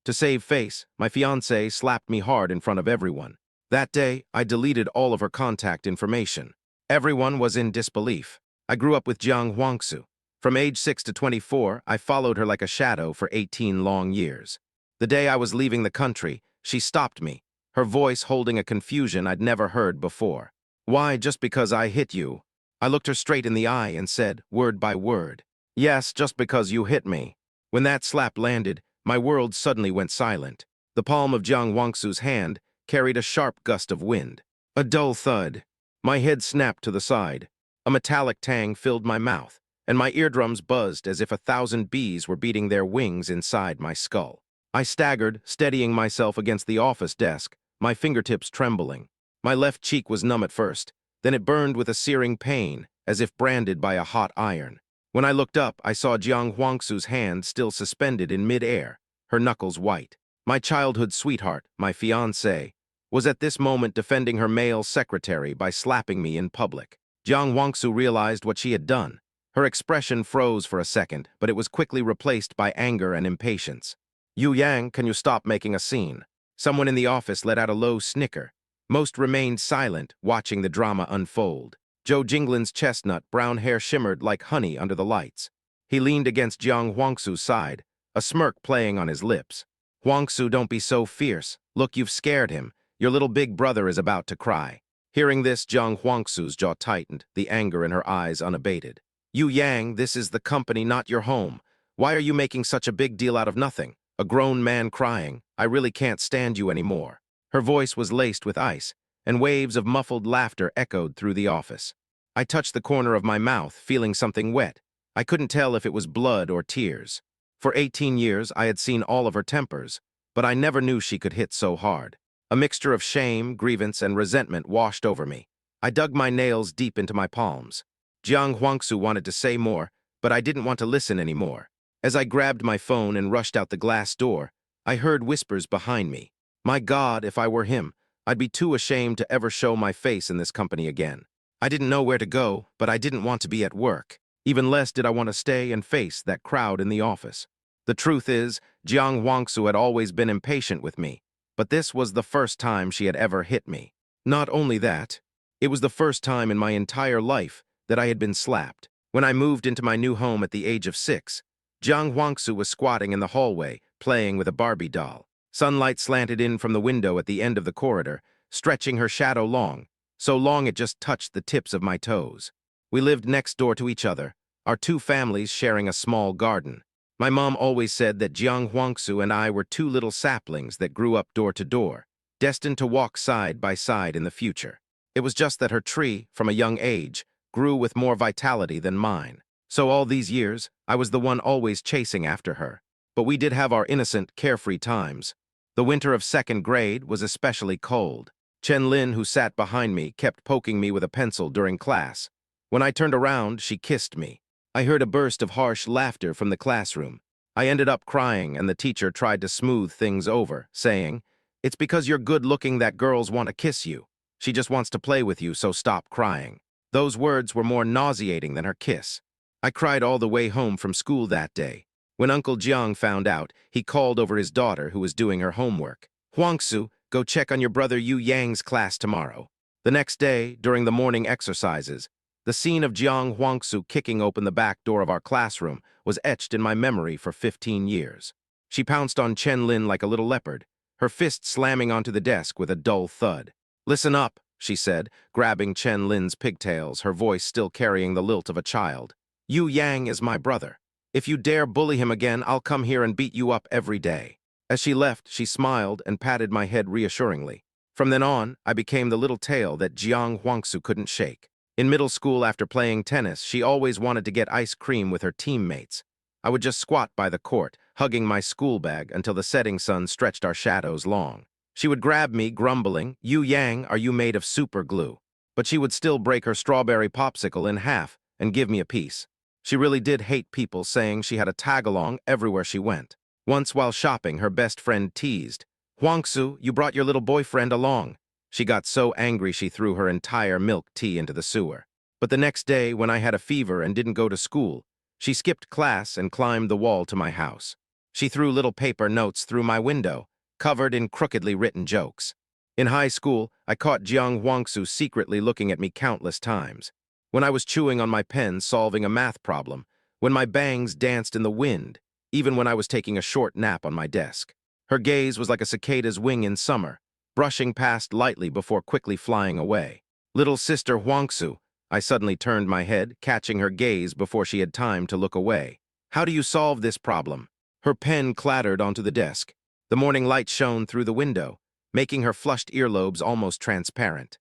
To save face, my fiancée slapped me hard in front of everyone. That day, I deleted all of her contact information. Everyone was in disbelief. I grew up with Jiang Huangsu. From age 6 to 24, I followed her like a shadow for 18 long years. The day I was leaving the country, she stopped me, her voice holding a confusion I'd never heard before. "Why, just because I hit you?" I looked her straight in the eye and said, word by word, "Yes, just because you hit me." When that slap landed, my world suddenly went silent. The palm of Jiang Huangsu's hand carried a sharp gust of wind. A dull thud. My head snapped to the side. A metallic tang filled my mouth, and my eardrums buzzed as if 1,000 bees were beating their wings inside my skull. I staggered, steadying myself against the office desk, my fingertips trembling. My left cheek was numb at first, then it burned with a searing pain, as if branded by a hot iron. When I looked up, I saw Jiang Huangsu's hand still suspended in mid-air, her knuckles white. My childhood sweetheart, my fiancée, was at this moment defending her male secretary by slapping me in public. Jiang Huangsu realized what she had done. Her expression froze for a second, but it was quickly replaced by anger and impatience. "Yu Yang, can you stop making a scene?" Someone in the office let out a low snicker. Most remained silent, watching the drama unfold. Joe Jinglin's chestnut brown hair shimmered like honey under the lights. He leaned against Jiang Huangsu's side, a smirk playing on his lips. "Huangsu, don't be so fierce. Look, you've scared him. Your little big brother is about to cry." Hearing this, Jiang Huangsu's jaw tightened, the anger in her eyes unabated. "Yu Yang, this is the company, not your home. Why are you making such a big deal out of nothing? A grown man crying. I really can't stand you anymore." Her voice was laced with ice, and waves of muffled laughter echoed through the office. I touched the corner of my mouth, feeling something wet. I couldn't tell if it was blood or tears. For 18 years, I had seen all of her tempers, but I never knew she could hit so hard. A mixture of shame, grievance, and resentment washed over me. I dug my nails deep into my palms. Jiang Huangsu wanted to say more, but I didn't want to listen anymore. As I grabbed my phone and rushed out the glass door, I heard whispers behind me. My God, if I were him, I'd be too ashamed to ever show my face in this company again. I didn't know where to go, but I didn't want to be at work. Even less did I want to stay and face that crowd in the office. The truth is, Jiang Huangsu had always been impatient with me, but this was the first time she had ever hit me. Not only that, it was the first time in my entire life that I had been slapped. When I moved into my new home at the age of 6, Jiang Huangsu was squatting in the hallway, playing with a Barbie doll. Sunlight slanted in from the window at the end of the corridor, stretching her shadow long, so long it just touched the tips of my toes. We lived next door to each other, our two families sharing a small garden. My mom always said that Jiang Huangsu and I were two little saplings that grew up door to door, destined to walk side by side in the future. It was just that her tree, from a young age, grew with more vitality than mine. So all these years, I was the one always chasing after her. But we did have our innocent, carefree times. The winter of 2nd grade was especially cold. Chen Lin, who sat behind me, kept poking me with a pencil during class. When I turned around, she kissed me. I heard a burst of harsh laughter from the classroom. I ended up crying, and the teacher tried to smooth things over, saying, "It's because you're good-looking that girls want to kiss you. She just wants to play with you, so stop crying." Those words were more nauseating than her kiss. I cried all the way home from school that day. When Uncle Jiang found out, he called over his daughter, who was doing her homework. "Huangsu, go check on your brother Yu Yang's class tomorrow." The next day, during the morning exercises, the scene of Jiang Huangsu kicking open the back door of our classroom was etched in my memory for 15 years. She pounced on Chen Lin like a little leopard, her fist slamming onto the desk with a dull thud. "Listen up," she said, grabbing Chen Lin's pigtails, her voice still carrying the lilt of a child. "Yu Yang is my brother. If you dare bully him again, I'll come here and beat you up every day." As she left, she smiled and patted my head reassuringly. From then on, I became the little tail that Jiang Huangsu couldn't shake. In middle school, after playing tennis, she always wanted to get ice cream with her teammates. I would just squat by the court, hugging my school bag until the setting sun stretched our shadows long. She would grab me, grumbling, "Yu Yang, are you made of super glue?" But she would still break her strawberry popsicle in half and give me a piece. She really did hate people saying she had a tag-along everywhere she went. Once while shopping, her best friend teased, "Huangsu, you brought your little boyfriend along." She got so angry she threw her entire milk tea into the sewer. But the next day, when I had a fever and didn't go to school, she skipped class and climbed the wall to my house. She threw little paper notes through my window, covered in crookedly written jokes. In high school, I caught Jiang Huangsu secretly looking at me countless times. When I was chewing on my pen solving a math problem, when my bangs danced in the wind, even when I was taking a short nap on my desk. Her gaze was like a cicada's wing in summer, brushing past lightly before quickly flying away. Little sister Huangsu, I suddenly turned my head, catching her gaze before she had time to look away. How do you solve this problem? Her pen clattered onto the desk. The morning light shone through the window, making her flushed earlobes almost transparent.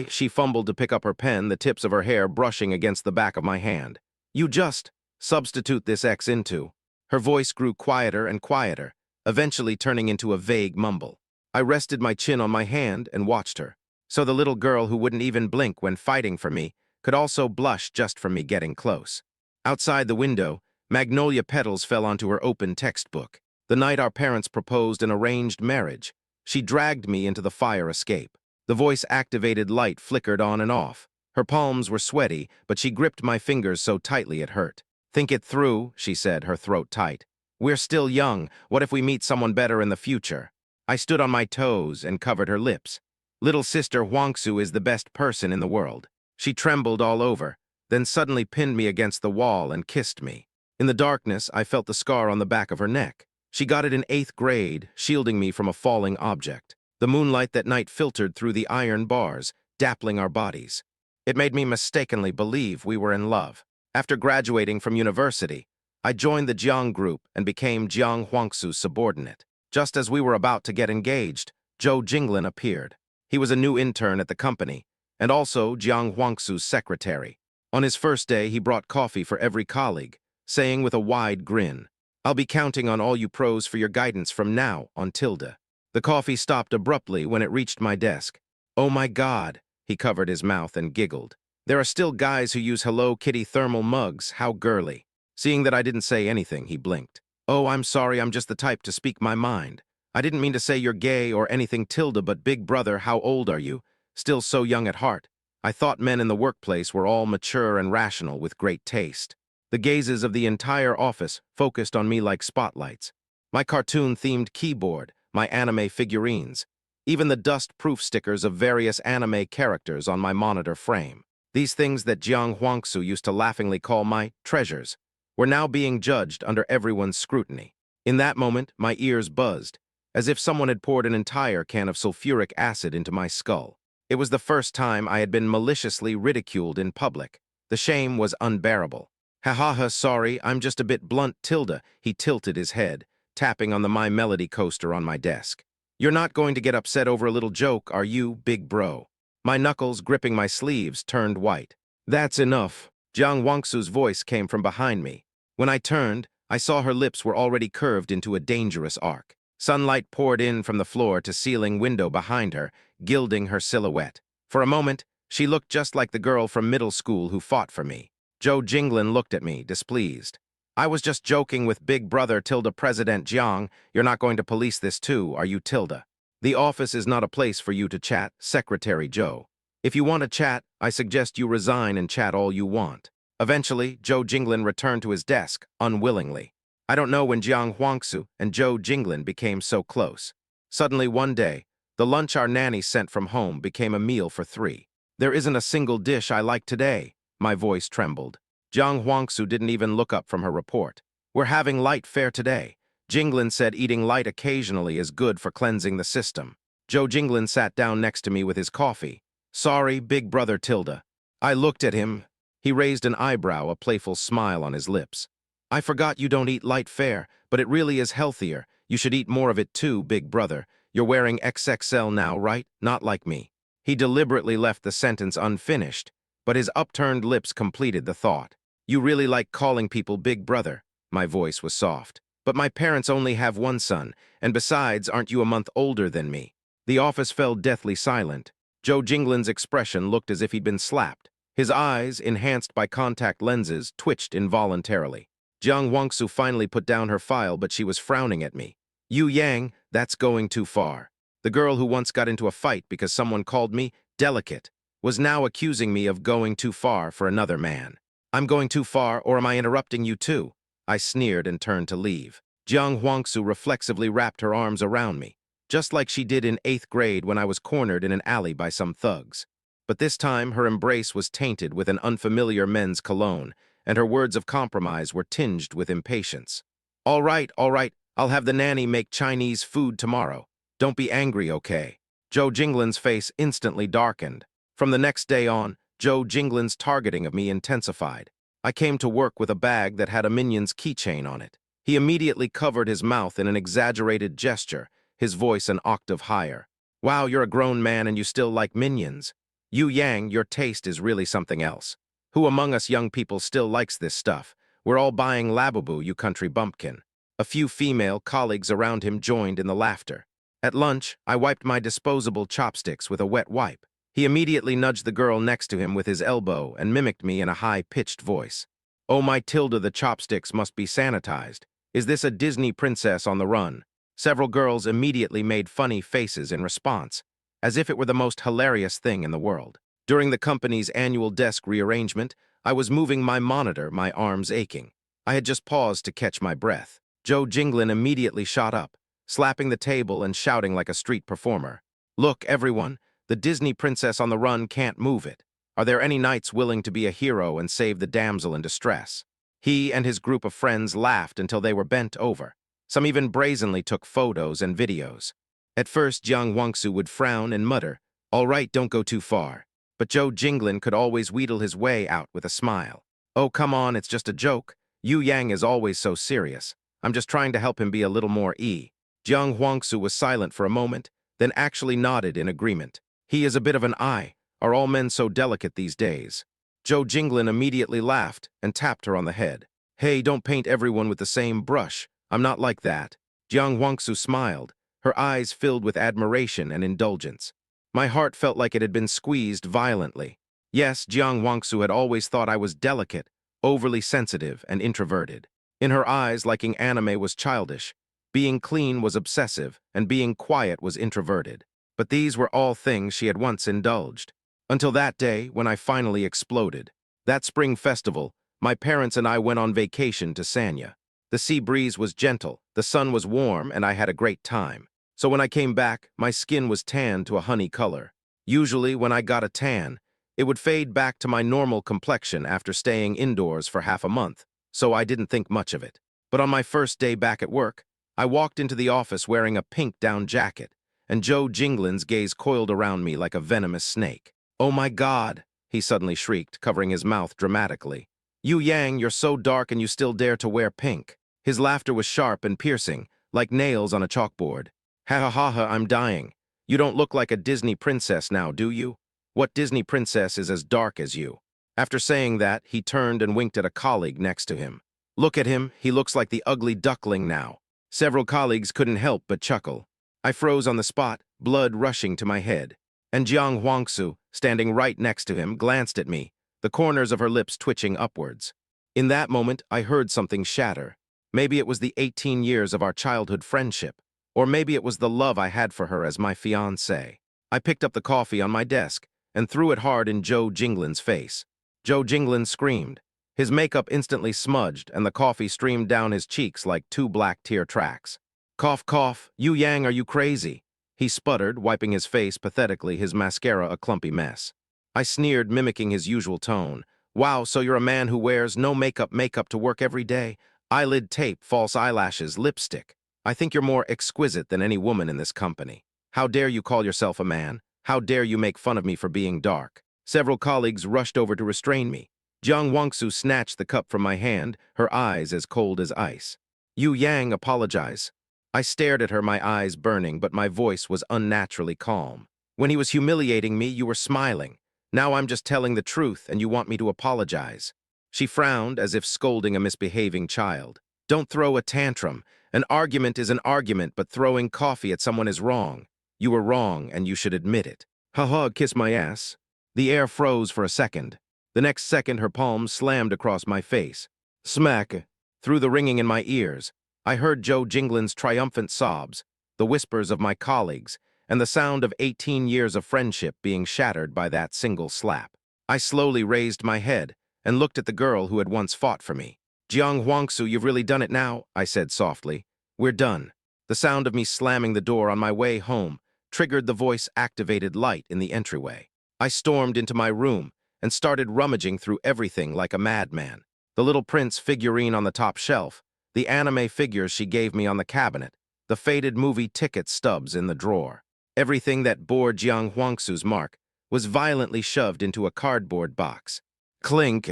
She fumbled to pick up her pen, the tips of her hair brushing against the back of my hand. You just substitute this X into. Her voice grew quieter and quieter, eventually turning into a vague mumble. I rested my chin on my hand and watched her. So the little girl who wouldn't even blink when fighting for me could also blush just from me getting close. Outside the window, magnolia petals fell onto her open textbook. The night our parents proposed an arranged marriage, she dragged me into the fire escape. The voice-activated light flickered on and off. Her palms were sweaty, but she gripped my fingers so tightly it hurt. Think it through, she said, her throat tight. We're still young. What if we meet someone better in the future? I stood on my toes and covered her lips. Little sister Huangsu is the best person in the world. She trembled all over, then suddenly pinned me against the wall and kissed me. In the darkness, I felt the scar on the back of her neck. She got it in 8th grade, shielding me from a falling object. The moonlight that night filtered through the iron bars, dappling our bodies. It made me mistakenly believe we were in love. After graduating from university, I joined the Jiang group and became Jiang Huangsu's subordinate. Just as we were about to get engaged, Zhou Jinglin appeared. He was a new intern at the company, and also Jiang Huangsu's secretary. On his first day, he brought coffee for every colleague, saying with a wide grin, "I'll be counting on all you pros for your guidance from now on tilde." The coffee stopped abruptly when it reached my desk. "Oh my God," he covered his mouth and giggled. "There are still guys who use Hello Kitty thermal mugs, how girly." Seeing that I didn't say anything, he blinked. "Oh, I'm sorry, I'm just the type to speak my mind. I didn't mean to say you're gay or anything tilde, but big brother, how old are you? Still so young at heart." I thought men in the workplace were all mature and rational with great taste. The gazes of the entire office focused on me like spotlights. My cartoon-themed keyboard, my anime figurines, even the dust-proof stickers of various anime characters on my monitor frame. These things that Jiang Huangsu used to laughingly call my treasures were now being judged under everyone's scrutiny. In that moment, my ears buzzed, as if someone had poured an entire can of sulfuric acid into my skull. It was the first time I had been maliciously ridiculed in public. The shame was unbearable. "Ha ha ha, sorry, I'm just a bit blunt tilde," he tilted his head, tapping on the My Melody coaster on my desk. "You're not going to get upset over a little joke, are you, big bro?" My knuckles, gripping my sleeves, turned white. "That's enough." Jiang Wangsu's voice came from behind me. When I turned, I saw her lips were already curved into a dangerous arc. Sunlight poured in from the floor-to-ceiling window behind her, gilding her silhouette. For a moment, she looked just like the girl from middle school who fought for me. Zhou Jinglin looked at me, displeased. "I was just joking with Big Brother tilde President Jiang. You're not going to police this too, are you tilde? The office is not a place for you to chat, Secretary Zhou. If you want to chat, I suggest you resign and chat all you want." Eventually, Zhou Jinglin returned to his desk, unwillingly. I don't know when Jiang Huangsu and Zhou Jinglin became so close. Suddenly one day, the lunch our nanny sent from home became a meal for 3. "There isn't a single dish I like today." My voice trembled. Jiang Huangsu didn't even look up from her report. "We're having light fare today." Jinglin said eating light occasionally is good for cleansing the system. Zhou Jinglin sat down next to me with his coffee. "Sorry, big brother tilde." I looked at him. He raised an eyebrow, a playful smile on his lips. "I forgot you don't eat light fare, but it really is healthier. You should eat more of it too, big brother. You're wearing XXL now, right? Not like me." He deliberately left the sentence unfinished, but his upturned lips completed the thought. "You really like calling people big brother." My voice was soft. "But my parents only have one son, and besides, aren't you a month older than me?" The office fell deathly silent. Zhou Jinglin's expression looked as if he'd been slapped. His eyes, enhanced by contact lenses, twitched involuntarily. Jiang Huangsu finally put down her file, but she was frowning at me. "Yu Yang, that's going too far." The girl who once got into a fight because someone called me delicate was now accusing me of going too far for another man. "I'm going too far, or am I interrupting you too?" I sneered and turned to leave. Jiang Huangsu reflexively wrapped her arms around me, just like she did in 8th grade when I was cornered in an alley by some thugs. But this time, her embrace was tainted with an unfamiliar men's cologne, and her words of compromise were tinged with impatience. All right, I'll have the nanny make Chinese food tomorrow. Don't be angry, okay? Joe Jinglin's face instantly darkened. From the next day on, Joe Jinglin's targeting of me intensified. I came to work with a bag that had a minion's keychain on it. He immediately covered his mouth in an exaggerated gesture, his voice an octave higher. Wow, you're a grown man and you still like minions. Yu Yang, your taste is really something else. Who among us young people still likes this stuff? We're all buying Labubu, you country bumpkin. A few female colleagues around him joined in the laughter. At lunch, I wiped my disposable chopsticks with a wet wipe. He immediately nudged the girl next to him with his elbow and mimicked me in a high-pitched voice. Oh my Tilda, the chopsticks must be sanitized. Is this a Disney princess on the run? Several girls immediately made funny faces in response, as if it were the most hilarious thing in the world. During the company's annual desk rearrangement, I was moving my monitor, my arms aching. I had just paused to catch my breath. Joe Jinglin immediately shot up, slapping the table and shouting like a street performer. Look, everyone, the Disney princess on the run can't move it. Are there any knights willing to be a hero and save the damsel in distress? He and his group of friends laughed until they were bent over. Some even brazenly took photos and videos. At first, Jiang Huangsu would frown and mutter, "All right, don't go too far." But Joe Jinglin could always wheedle his way out with a smile. "Oh, come on, it's just a joke. Yu Yang is always so serious. I'm just trying to help him be a little more Jiang Huangsu was silent for a moment, then actually nodded in agreement. He is a bit of an eye. Are all men so delicate these days? Joe Jinglin immediately laughed and tapped her on the head. Hey, don't paint everyone with the same brush. I'm not like that. Jiang Huangsu smiled, her eyes filled with admiration and indulgence. My heart felt like it had been squeezed violently. Yes, Jiang Huangsu had always thought I was delicate, overly sensitive, and introverted. In her eyes, liking anime was childish. Being clean was obsessive, and being quiet was introverted. But these were all things she had once indulged. Until that day, when I finally exploded. That spring festival, my parents and I went on vacation to Sanya. The sea breeze was gentle, the sun was warm, and I had a great time. So when I came back, my skin was tanned to a honey color. Usually, when I got a tan, it would fade back to my normal complexion after staying indoors for half a month, so I didn't think much of it. But on my first day back at work, I walked into the office wearing a pink down jacket, and Joe Jinglin's gaze coiled around me like a venomous snake. "Oh my God," he suddenly shrieked, covering his mouth dramatically. "Yu Yang, you're so dark and you still dare to wear pink." His laughter was sharp and piercing, like nails on a chalkboard. "Ha ha ha ha, I'm dying. You don't look like a Disney princess now, do you? What Disney princess is as dark as you?" After saying that, he turned and winked at a colleague next to him. "Look at him, he looks like the ugly duckling now." Several colleagues couldn't help but chuckle. I froze on the spot, blood rushing to my head. And Jiang Huangsu, standing right next to him, glanced at me, the corners of her lips twitching upwards. In that moment, I heard something shatter. Maybe it was the 18 years of our childhood friendship, or maybe it was the love I had for her as my fiancée. I picked up the coffee on my desk and threw it hard in Joe Jinglin's face. Joe Jinglin screamed. His makeup instantly smudged, and the coffee streamed down his cheeks like 2 black tear tracks. "Cough, cough, Yu Yang, are you crazy?" He sputtered, wiping his face pathetically, his mascara a clumpy mess. I sneered, mimicking his usual tone. "Wow, so you're a man who wears no makeup to work every day? Eyelid tape, false eyelashes, lipstick. I think you're more exquisite than any woman in this company. How dare you call yourself a man? How dare you make fun of me for being dark?" Several colleagues rushed over to restrain me. Jiang Huangsu snatched the cup from my hand, her eyes as cold as ice. "Yu Yang, apologize." I stared at her, my eyes burning, but my voice was unnaturally calm. "When he was humiliating me, you were smiling. Now I'm just telling the truth, and you want me to apologize." She frowned, as if scolding a misbehaving child. "Don't throw a tantrum. An argument is an argument, but throwing coffee at someone is wrong. You were wrong, and you should admit it." "Ha, kiss my ass." The air froze for a second. The next second, her palm slammed across my face. Smack! Through the ringing in my ears, I heard Joe Jinglin's triumphant sobs, the whispers of my colleagues, and the sound of 18 years of friendship being shattered by that single slap. I slowly raised my head and looked at the girl who had once fought for me. "Jiang Huangsu, you've really done it now," I said softly. We're done. The sound of me slamming the door on my way home triggered the voice-activated light in the entryway. I stormed into my room and started rummaging through everything like a madman. The Little Prince figurine on the top shelf, the anime figures she gave me on the cabinet, the faded movie ticket stubs in the drawer. Everything that bore Jiang Huangsu's mark was violently shoved into a cardboard box. Clink!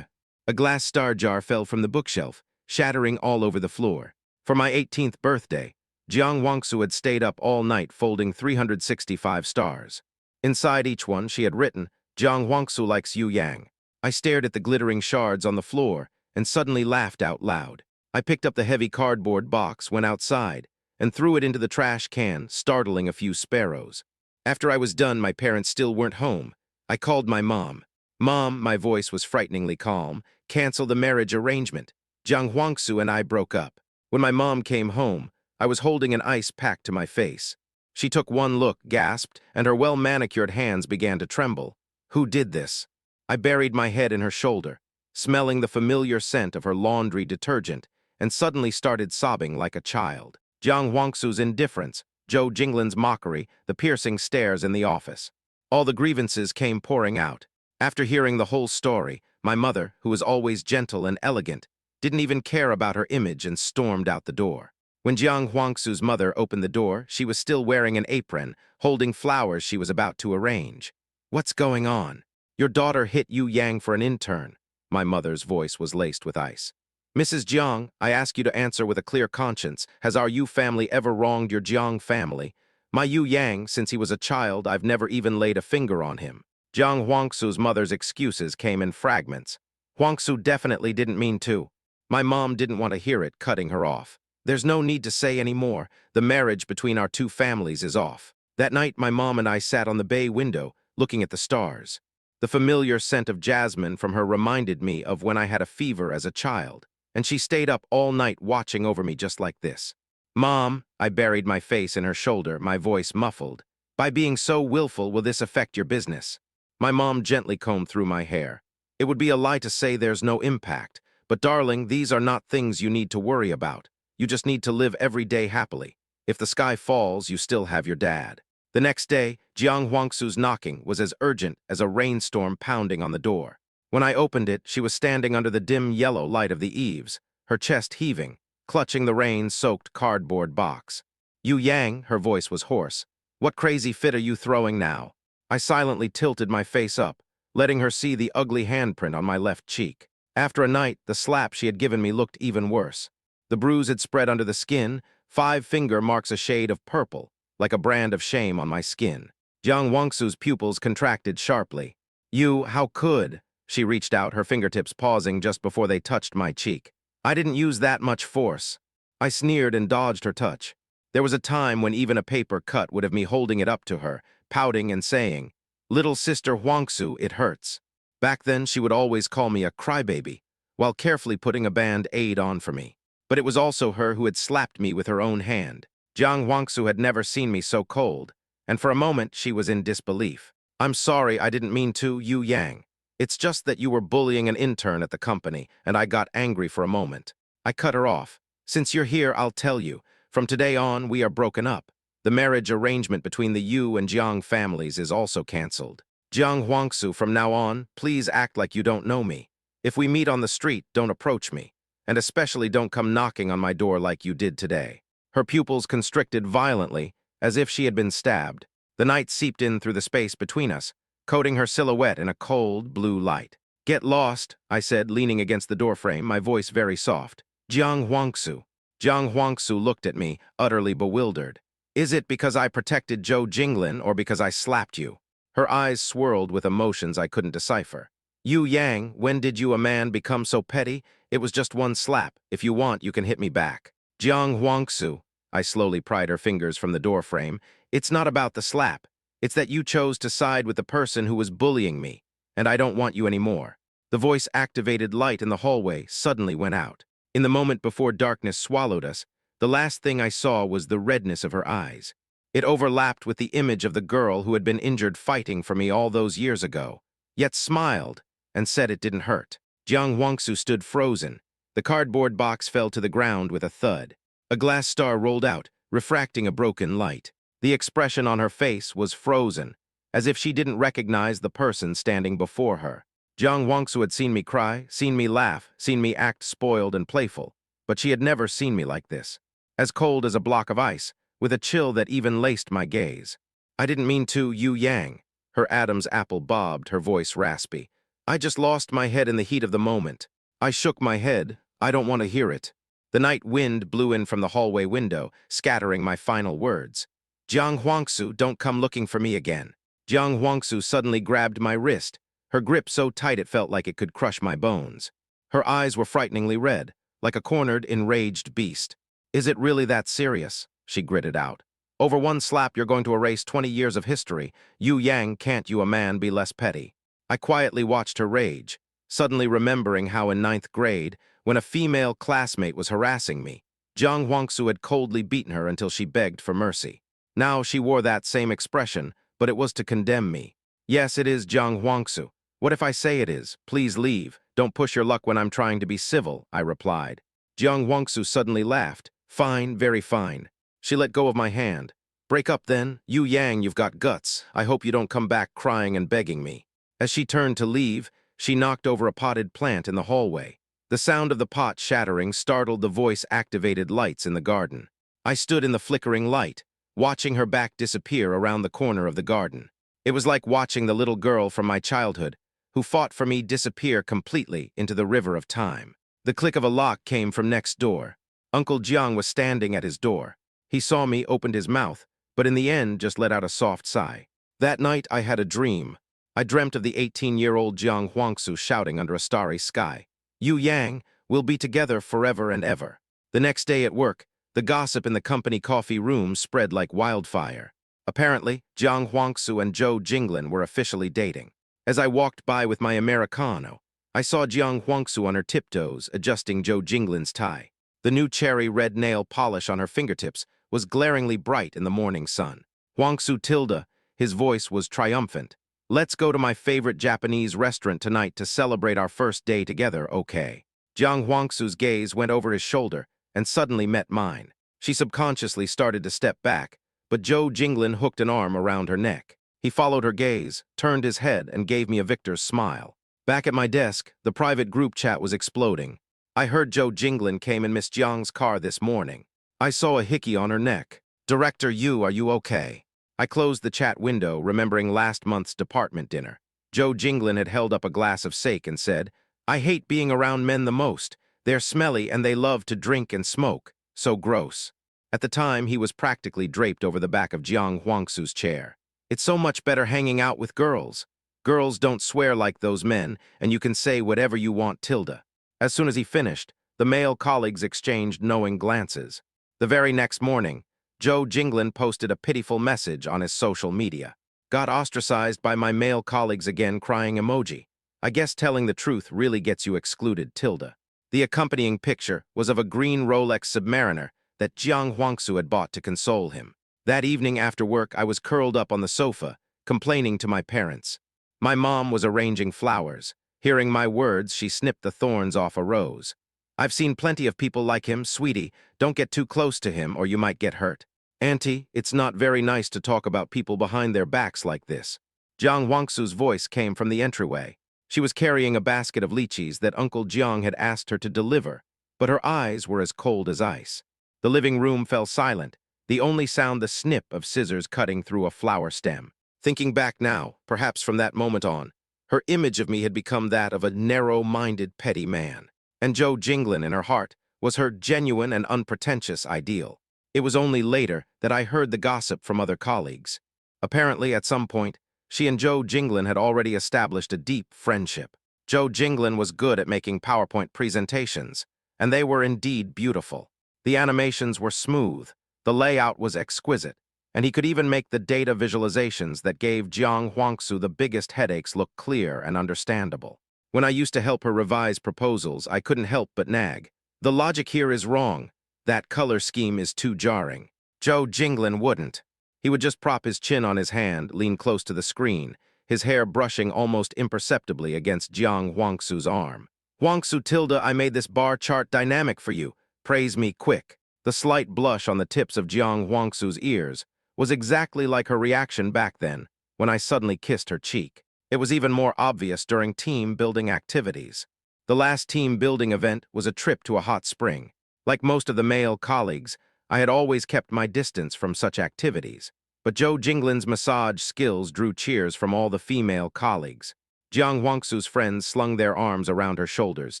A glass star jar fell from the bookshelf, shattering all over the floor. For my 18th birthday, Jiang Huangsu had stayed up all night folding 365 stars. Inside each one, she had written, "Jiang Huangsu likes Yu Yang." I stared at the glittering shards on the floor and suddenly laughed out loud. I picked up the heavy cardboard box, went outside, and threw it into the trash can, startling a few sparrows. After I was done, my parents still weren't home. I called my mom. "Mom," my voice was frighteningly calm, "cancel the marriage arrangement. Jiang Huangsu and I broke up." When my mom came home, I was holding an ice pack to my face. She took one look, gasped, and her well-manicured hands began to tremble. "Who did this?" I buried my head in her shoulder, smelling the familiar scent of her laundry detergent, and suddenly started sobbing like a child. Jiang Huangsu's indifference, Zhou Jinglin's mockery, the piercing stares in the office. All the grievances came pouring out. After hearing the whole story, my mother, who was always gentle and elegant, didn't even care about her image and stormed out the door. When Jiang Huangsu's mother opened the door, she was still wearing an apron, holding flowers she was about to arrange. "What's going on? Your daughter hit Yu Yang for an intern." My mother's voice was laced with ice. "Mrs. Jiang, I ask you to answer with a clear conscience. Has our Yu family ever wronged your Jiang family? My Yu Yang, since he was a child, I've never even laid a finger on him." Jiang Huangsu's mother's excuses came in fragments. "Huangsu definitely didn't mean to." My mom didn't want to hear it, cutting her off. "There's no need to say any more. The marriage between our two families is off." That night, my mom and I sat on the bay window, looking at the stars. The familiar scent of jasmine from her reminded me of when I had a fever as a child, and she stayed up all night watching over me just like this. "Mom," I buried my face in her shoulder, my voice muffled. "By being so willful, will this affect your business?" My mom gently combed through my hair. "It would be a lie to say there's no impact. But darling, these are not things you need to worry about. You just need to live every day happily. If the sky falls, you still have your dad." The next day, Jiang Huangsu's knocking was as urgent as a rainstorm pounding on the door. When I opened it, she was standing under the dim yellow light of the eaves, her chest heaving, clutching the rain-soaked cardboard box. "Yu Yang," her voice was hoarse. "What crazy fit are you throwing now?" I silently tilted my face up, letting her see the ugly handprint on my left cheek. After a night, the slap she had given me looked even worse. The bruise had spread under the skin, 5-finger marks a shade of purple, like a brand of shame on my skin. Jiang Huangsu's pupils contracted sharply. "You, how could?" She reached out, her fingertips pausing just before they touched my cheek. "I didn't use that much force." I sneered and dodged her touch. There was a time when even a paper cut would have me holding it up to her, pouting and saying, "Little sister Huangsu, it hurts." Back then, she would always call me a crybaby, while carefully putting a band-aid on for me. But it was also her who had slapped me with her own hand. Jiang Huangsu had never seen me so cold, and for a moment she was in disbelief. "I'm sorry, I didn't mean to, Yu Yang. It's just that you were bullying an intern at the company, and I got angry for a moment." I cut her off. "Since you're here, I'll tell you. From today on, we are broken up. The marriage arrangement between the Yu and Jiang families is also canceled. Jiang Huangsu, from now on, please act like you don't know me. If we meet on the street, don't approach me, and especially don't come knocking on my door like you did today." Her pupils constricted violently, as if she had been stabbed. The night seeped in through the space between us, coating her silhouette in a cold, blue light. "Get lost," I said, leaning against the doorframe, my voice very soft. "Jiang Huangsu." Jiang Huangsu looked at me, utterly bewildered. "Is it because I protected Zhou Jinglin or because I slapped you?" Her eyes swirled with emotions I couldn't decipher. "Yu Yang, when did you, a man, become so petty? It was just one slap. If you want, you can hit me back." "Jiang Huangsu," I slowly pried her fingers from the doorframe, "it's not about the slap. It's that you chose to side with the person who was bullying me, and I don't want you anymore." The voice-activated light in the hallway suddenly went out. In the moment before darkness swallowed us, the last thing I saw was the redness of her eyes. It overlapped with the image of the girl who had been injured fighting for me all those years ago, yet smiled and said it didn't hurt. Jiang Huangsu stood frozen. The cardboard box fell to the ground with a thud. A glass star rolled out, refracting a broken light. The expression on her face was frozen, as if she didn't recognize the person standing before her. Jiang Huangsu had seen me cry, seen me laugh, seen me act spoiled and playful, but she had never seen me like this. As cold as a block of ice, with a chill that even laced my gaze. I didn't mean to, Yu Yang. Her Adam's apple bobbed, her voice raspy. I just lost my head in the heat of the moment. I shook my head. I don't want to hear it. The night wind blew in from the hallway window, scattering my final words. Jiang Huangsu, don't come looking for me again. Jiang Huangsu suddenly grabbed my wrist, her grip so tight it felt like it could crush my bones. Her eyes were frighteningly red, like a cornered, enraged beast. Is it really that serious? She gritted out. Over one slap you're going to erase 20 years of history. Yu Yang, can't you a man be less petty? I quietly watched her rage, suddenly remembering how in 9th grade, when a female classmate was harassing me, Jiang Huangsu had coldly beaten her until she begged for mercy. Now she wore that same expression, but it was to condemn me. Yes, it is Jiang Huangsu. What if I say it is? Please leave. Don't push your luck when I'm trying to be civil, I replied. Jiang Huangsu suddenly laughed. Fine, very fine. She let go of my hand. Break up then. Yu Yang, you've got guts. I hope you don't come back crying and begging me. As she turned to leave, she knocked over a potted plant in the hallway. The sound of the pot shattering startled the voice-activated lights in the garden. I stood in the flickering light, watching her back disappear around the corner of the garden. It was like watching the little girl from my childhood, who fought for me, disappear completely into the river of time. The click of a lock came from next door. Uncle Jiang was standing at his door. He saw me, opened his mouth, but in the end just let out a soft sigh. That night I had a dream. I dreamt of the 18-year-old Jiang Huangsu shouting under a starry sky. Yu Yang, we'll be together forever and ever. The next day at work, the gossip in the company coffee room spread like wildfire. Apparently, Jiang Huangsu and Zhou Jinglin were officially dating. As I walked by with my Americano, I saw Jiang Huangsu on her tiptoes adjusting Zhou Jinglin's tie. The new cherry red nail polish on her fingertips was glaringly bright in the morning sun. Huangsu Tilda, his voice was triumphant. Let's go to my favorite Japanese restaurant tonight to celebrate our first day together, okay? Jiang Huangsu's gaze went over his shoulder and suddenly met mine. She subconsciously started to step back, but Zhou Jinglin hooked an arm around her neck. He followed her gaze, turned his head, and gave me a victor's smile. Back at my desk, the private group chat was exploding. I heard Zhou Jinglin came in Miss Jiang's car this morning. I saw a hickey on her neck. Director Yu, are you okay? I closed the chat window, remembering last month's department dinner. Zhou Jinglin had held up a glass of sake and said, I hate being around men the most. They're smelly and they love to drink and smoke. So gross. At the time, he was practically draped over the back of Jiang Huangsu's chair. It's so much better hanging out with girls. Girls don't swear like those men, and you can say whatever you want, Tilda. As soon as he finished, the male colleagues exchanged knowing glances. The very next morning, Zhou Jinglin posted a pitiful message on his social media. Got ostracized by my male colleagues again, crying emoji. I guess telling the truth really gets you excluded, Tilda. The accompanying picture was of a green Rolex Submariner that Jiang Huangsu had bought to console him. That evening after work, I was curled up on the sofa, complaining to my parents. My mom was arranging flowers. Hearing my words, she snipped the thorns off a rose. I've seen plenty of people like him, sweetie. Don't get too close to him or you might get hurt. Auntie, it's not very nice to talk about people behind their backs like this. Jiang Huangsu's voice came from the entryway. She was carrying a basket of lychees that Uncle Jiang had asked her to deliver, but her eyes were as cold as ice. The living room fell silent, the only sound the snip of scissors cutting through a flower stem. Thinking back now, perhaps from that moment on, her image of me had become that of a narrow-minded petty man. And Zhou Jinglin in her heart was her genuine and unpretentious ideal. It was only later that I heard the gossip from other colleagues. Apparently, at some point, she and Zhou Jinglin had already established a deep friendship. Zhou Jinglin was good at making PowerPoint presentations, and they were indeed beautiful. The animations were smooth, the layout was exquisite, and he could even make the data visualizations that gave Jiang Huangsu the biggest headaches look clear and understandable. When I used to help her revise proposals, I couldn't help but nag. The logic here is wrong. That color scheme is too jarring. Zhou Jinglin wouldn't. He would just prop his chin on his hand, lean close to the screen, his hair brushing almost imperceptibly against Jiang Huangsu's arm. Huangsu Tilda, I made this bar chart dynamic for you. Praise me quick. The slight blush on the tips of Jiang Huangsu's ears was exactly like her reaction back then, when I suddenly kissed her cheek. It was even more obvious during team-building activities. The last team-building event was a trip to a hot spring. Like most of the male colleagues, I had always kept my distance from such activities. But Zhou Jinglin's massage skills drew cheers from all the female colleagues. Jiang Huangsu's friends slung their arms around her shoulders,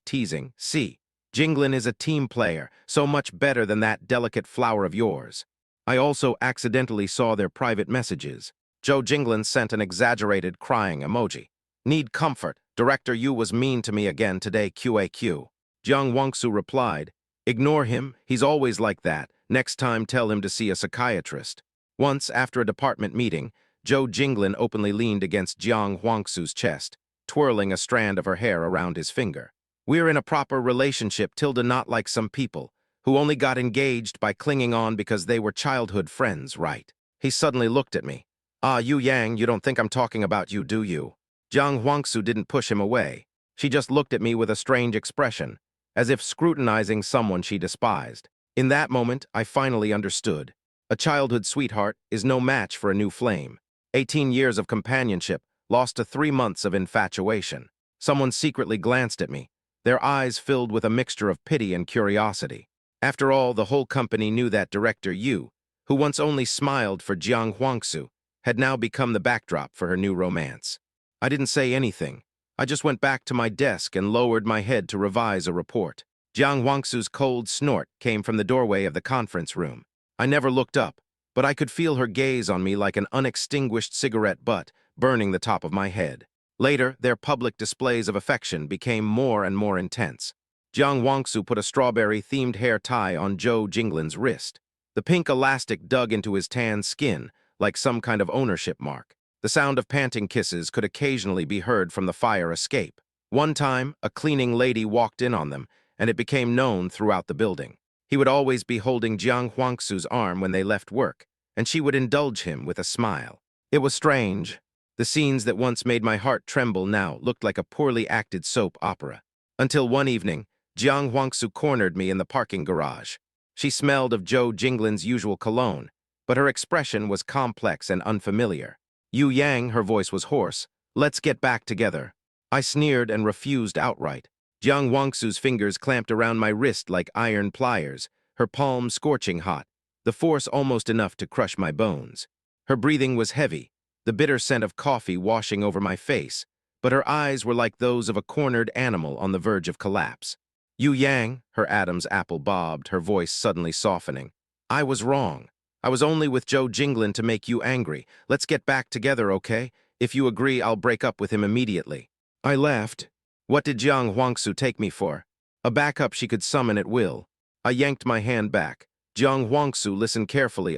teasing, "See, Jinglin is a team player, so much better than that delicate flower of yours." I also accidentally saw their private messages. Zhou Jinglin sent an exaggerated crying emoji. "Need comfort. Director Yu was mean to me again today, QAQ." Jiang Huangsu replied, "Ignore him, he's always like that. Next time tell him to see a psychiatrist." Once, after a department meeting, Zhou Jinglin openly leaned against Jiang Huangsu's chest, twirling a strand of her hair around his finger. "We're in a proper relationship, Tilda, not like some people, who only got engaged by clinging on because they were childhood friends, right?" He suddenly looked at me. "Ah, Yu Yang, you don't think I'm talking about you, do you?" Jiang Huangsu didn't push him away. She just looked at me with a strange expression, as if scrutinizing someone she despised. In that moment, I finally understood. A childhood sweetheart is no match for a new flame. 18 years of companionship lost to 3 months of infatuation. Someone secretly glanced at me, their eyes filled with a mixture of pity and curiosity. After all, the whole company knew that Director Yu, who once only smiled for Jiang Huangsu, had now become the backdrop for her new romance. I didn't say anything. I just went back to my desk and lowered my head to revise a report. Jiang Huangsu's cold snort came from the doorway of the conference room. I never looked up, but I could feel her gaze on me like an unextinguished cigarette butt burning the top of my head. Later, their public displays of affection became more and more intense. Jiang Huangsu put a strawberry-themed hair tie on Zhou Jinglin's wrist. The pink elastic dug into his tan skin, like some kind of ownership mark. The sound of panting kisses could occasionally be heard from the fire escape. One time, a cleaning lady walked in on them, and it became known throughout the building. He would always be holding Jiang Huangsu's arm when they left work, and she would indulge him with a smile. It was strange. The scenes that once made my heart tremble now looked like a poorly acted soap opera. Until one evening, Jiang Huangsu cornered me in the parking garage. She smelled of Zhou Jinglin's usual cologne, but her expression was complex and unfamiliar. "Yu Yang," her voice was hoarse. "Let's get back together." I sneered and refused outright. Jiang Huangsu's fingers clamped around my wrist like iron pliers, her palm scorching hot, the force almost enough to crush my bones. Her breathing was heavy, the bitter scent of coffee washing over my face, but her eyes were like those of a cornered animal on the verge of collapse. "Yu Yang," her Adam's apple bobbed, her voice suddenly softening. "I was wrong. I was only with Zhou Jinglin to make you angry. Let's get back together, okay? If you agree, I'll break up with him immediately." I laughed. What did Jiang Huangsu take me for? A backup she could summon at will. I yanked my hand back. Jiang Huangsu listened carefully.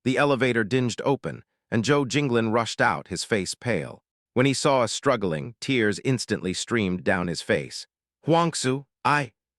The elevator dinged open, and Zhou Jinglin rushed out, his face pale. When he saw us struggling, tears instantly streamed down his face. "Huangsu,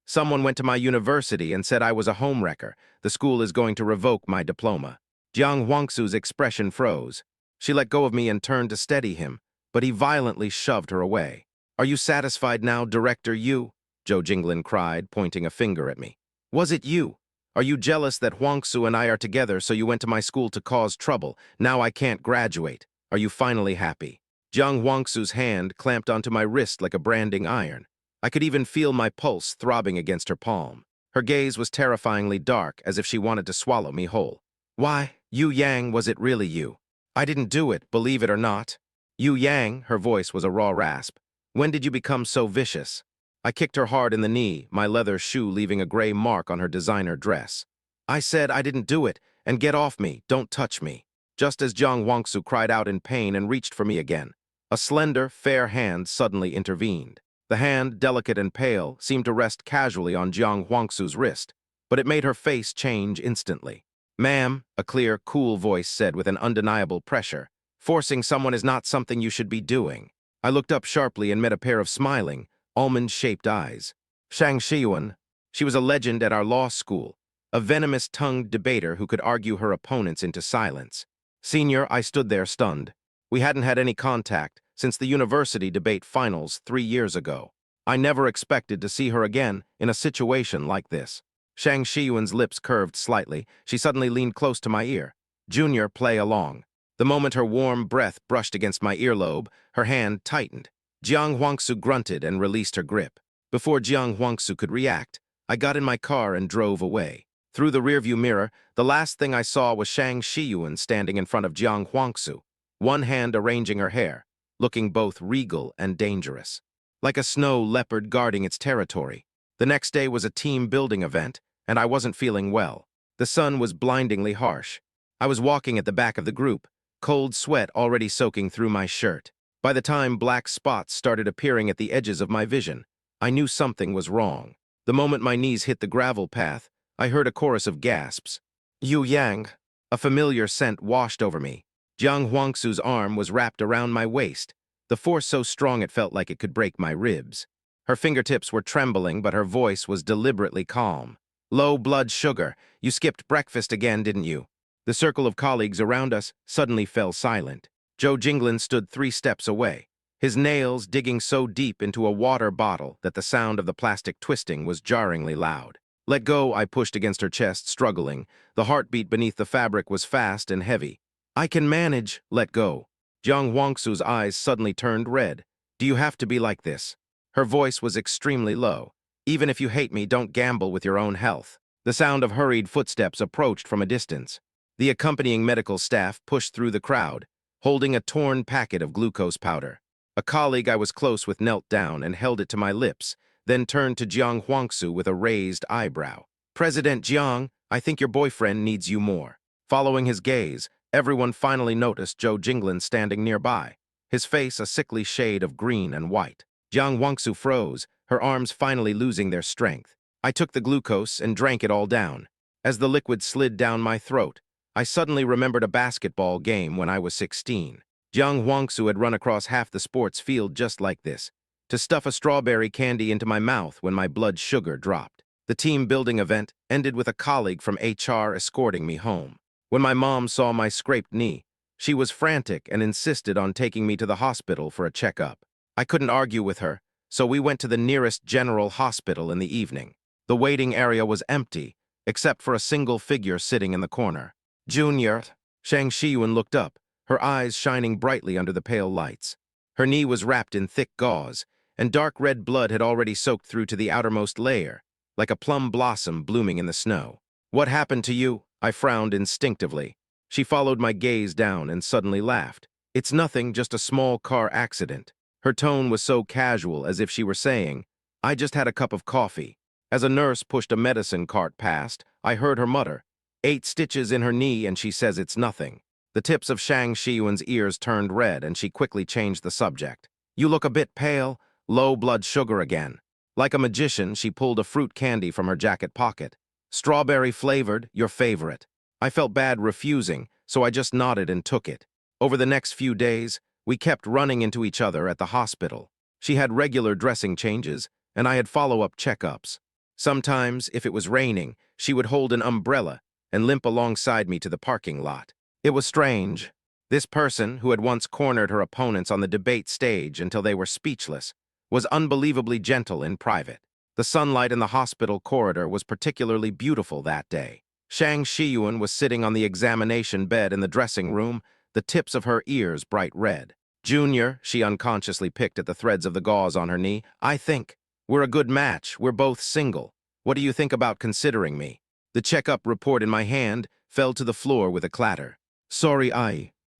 someone went to my university and said I was a homewrecker. The school is going to revoke my diploma." Jiang Huangsu's expression froze. She let go of me and turned to steady him, but he violently shoved her away. "Are you satisfied now, Director Yu?" Zhou Jinglin cried, pointing a finger at me. "Was it you? Are you jealous that Huangsu and I are together, so you went to my school to cause trouble? Now I can't graduate. Are you finally happy?" Jiang Huangsu's hand clamped onto my wrist like a branding iron. I could even feel my pulse throbbing against her palm. Her gaze was terrifyingly dark, as if she wanted to swallow me whole. "Why, Yu Yang, was it really you? I didn't do it, believe it or not." "Yu Yang," her voice was a raw rasp. "When did you become so vicious?" I kicked her hard in the knee, my leather shoe leaving a gray mark on her designer dress. "I said I didn't do it, and get off me, don't touch me." Just as Jiang Huangsu cried out in pain and reached for me again, a slender, fair hand suddenly intervened. The hand, delicate and pale, seemed to rest casually on Jiang Huangsu's wrist, but it made her face change instantly. "Ma'am," a clear, cool voice said with an undeniable pressure, "forcing someone is not something you should be doing." I looked up sharply and met a pair of smiling, almond-shaped eyes. Shang Shiyuan. She was a legend at our law school, a venomous-tongued debater who could argue her opponents into silence. "Senior," I stood there stunned. We hadn't had any contact since the university debate finals 3 years ago. I never expected to see her again in a situation like this. Shang Shiyuan's lips curved slightly. She suddenly leaned close to my ear. Junior, play along. The moment her warm breath brushed against my earlobe, her hand tightened. Jiang Huangsu grunted and released her grip. Before Jiang Huangsu could react, I got in my car and drove away. Through the rearview mirror, the last thing I saw was Shang Shiyuan standing in front of Jiang Huangsu, one hand arranging her hair, looking both regal and dangerous. Like a snow leopard guarding its territory. The next day was a team building event, and I wasn't feeling well. The sun was blindingly harsh. I was walking at the back of the group, cold sweat already soaking through my shirt. By the time black spots started appearing at the edges of my vision, I knew something was wrong. The moment my knees hit the gravel path, I heard a chorus of gasps. Yu Yang. A familiar scent washed over me. Jiang Huangsu's arm was wrapped around my waist, the force so strong it felt like it could break my ribs. Her fingertips were trembling, but her voice was deliberately calm. Low blood sugar, you skipped breakfast again, didn't you? The circle of colleagues around us suddenly fell silent. Joe Jinglin stood 3 steps away, his nails digging so deep into a water bottle that the sound of the plastic twisting was jarringly loud. Let go, I pushed against her chest, struggling. The heartbeat beneath the fabric was fast and heavy. I can manage, let go. Jiang Huangsu's eyes suddenly turned red. Do you have to be like this? Her voice was extremely low. Even if you hate me, don't gamble with your own health. The sound of hurried footsteps approached from a distance. The accompanying medical staff pushed through the crowd, holding a torn packet of glucose powder. A colleague I was close with knelt down and held it to my lips, then turned to Jiang Huangsu with a raised eyebrow. President Jiang, I think your boyfriend needs you more. Following his gaze, everyone finally noticed Joe Jinglin standing nearby, his face a sickly shade of green and white. Jiang Huangsu froze, her arms finally losing their strength. I took the glucose and drank it all down. As the liquid slid down my throat, I suddenly remembered a basketball game when I was 16. Jiang Huangsu had run across half the sports field just like this, to stuff a strawberry candy into my mouth when my blood sugar dropped. The team building event ended with a colleague from HR escorting me home. When my mom saw my scraped knee, she was frantic and insisted on taking me to the hospital for a checkup. I couldn't argue with her, so we went to the nearest general hospital in the evening. The waiting area was empty, except for a single figure sitting in the corner. Junior. Shang Shiyuan looked up, her eyes shining brightly under the pale lights. Her knee was wrapped in thick gauze, and dark red blood had already soaked through to the outermost layer, like a plum blossom blooming in the snow. What happened to you? I frowned instinctively. She followed my gaze down and suddenly laughed. It's nothing, just a small car accident. Her tone was so casual, as if she were saying, I just had a cup of coffee. As a nurse pushed a medicine cart past, I heard her mutter, 8 stitches in her knee and she says it's nothing. The tips of Shang Shiyuan's ears turned red and she quickly changed the subject. You look a bit pale, low blood sugar again. Like a magician, she pulled a fruit candy from her jacket pocket. Strawberry flavored, your favorite. I felt bad refusing, so I just nodded and took it. Over the next few days, we kept running into each other at the hospital. She had regular dressing changes, and I had follow-up checkups. Sometimes, if it was raining, she would hold an umbrella and limp alongside me to the parking lot. It was strange. This person, who had once cornered her opponents on the debate stage until they were speechless, was unbelievably gentle in private. The sunlight in the hospital corridor was particularly beautiful that day. Shang Shiyuan was sitting on the examination bed in the dressing room, the tips of her ears bright red. Junior, she unconsciously picked at the threads of the gauze on her knee. I think. We're a good match. We're both single. What do you think about considering me? The checkup report in my hand fell to the floor with a clatter. Sorry,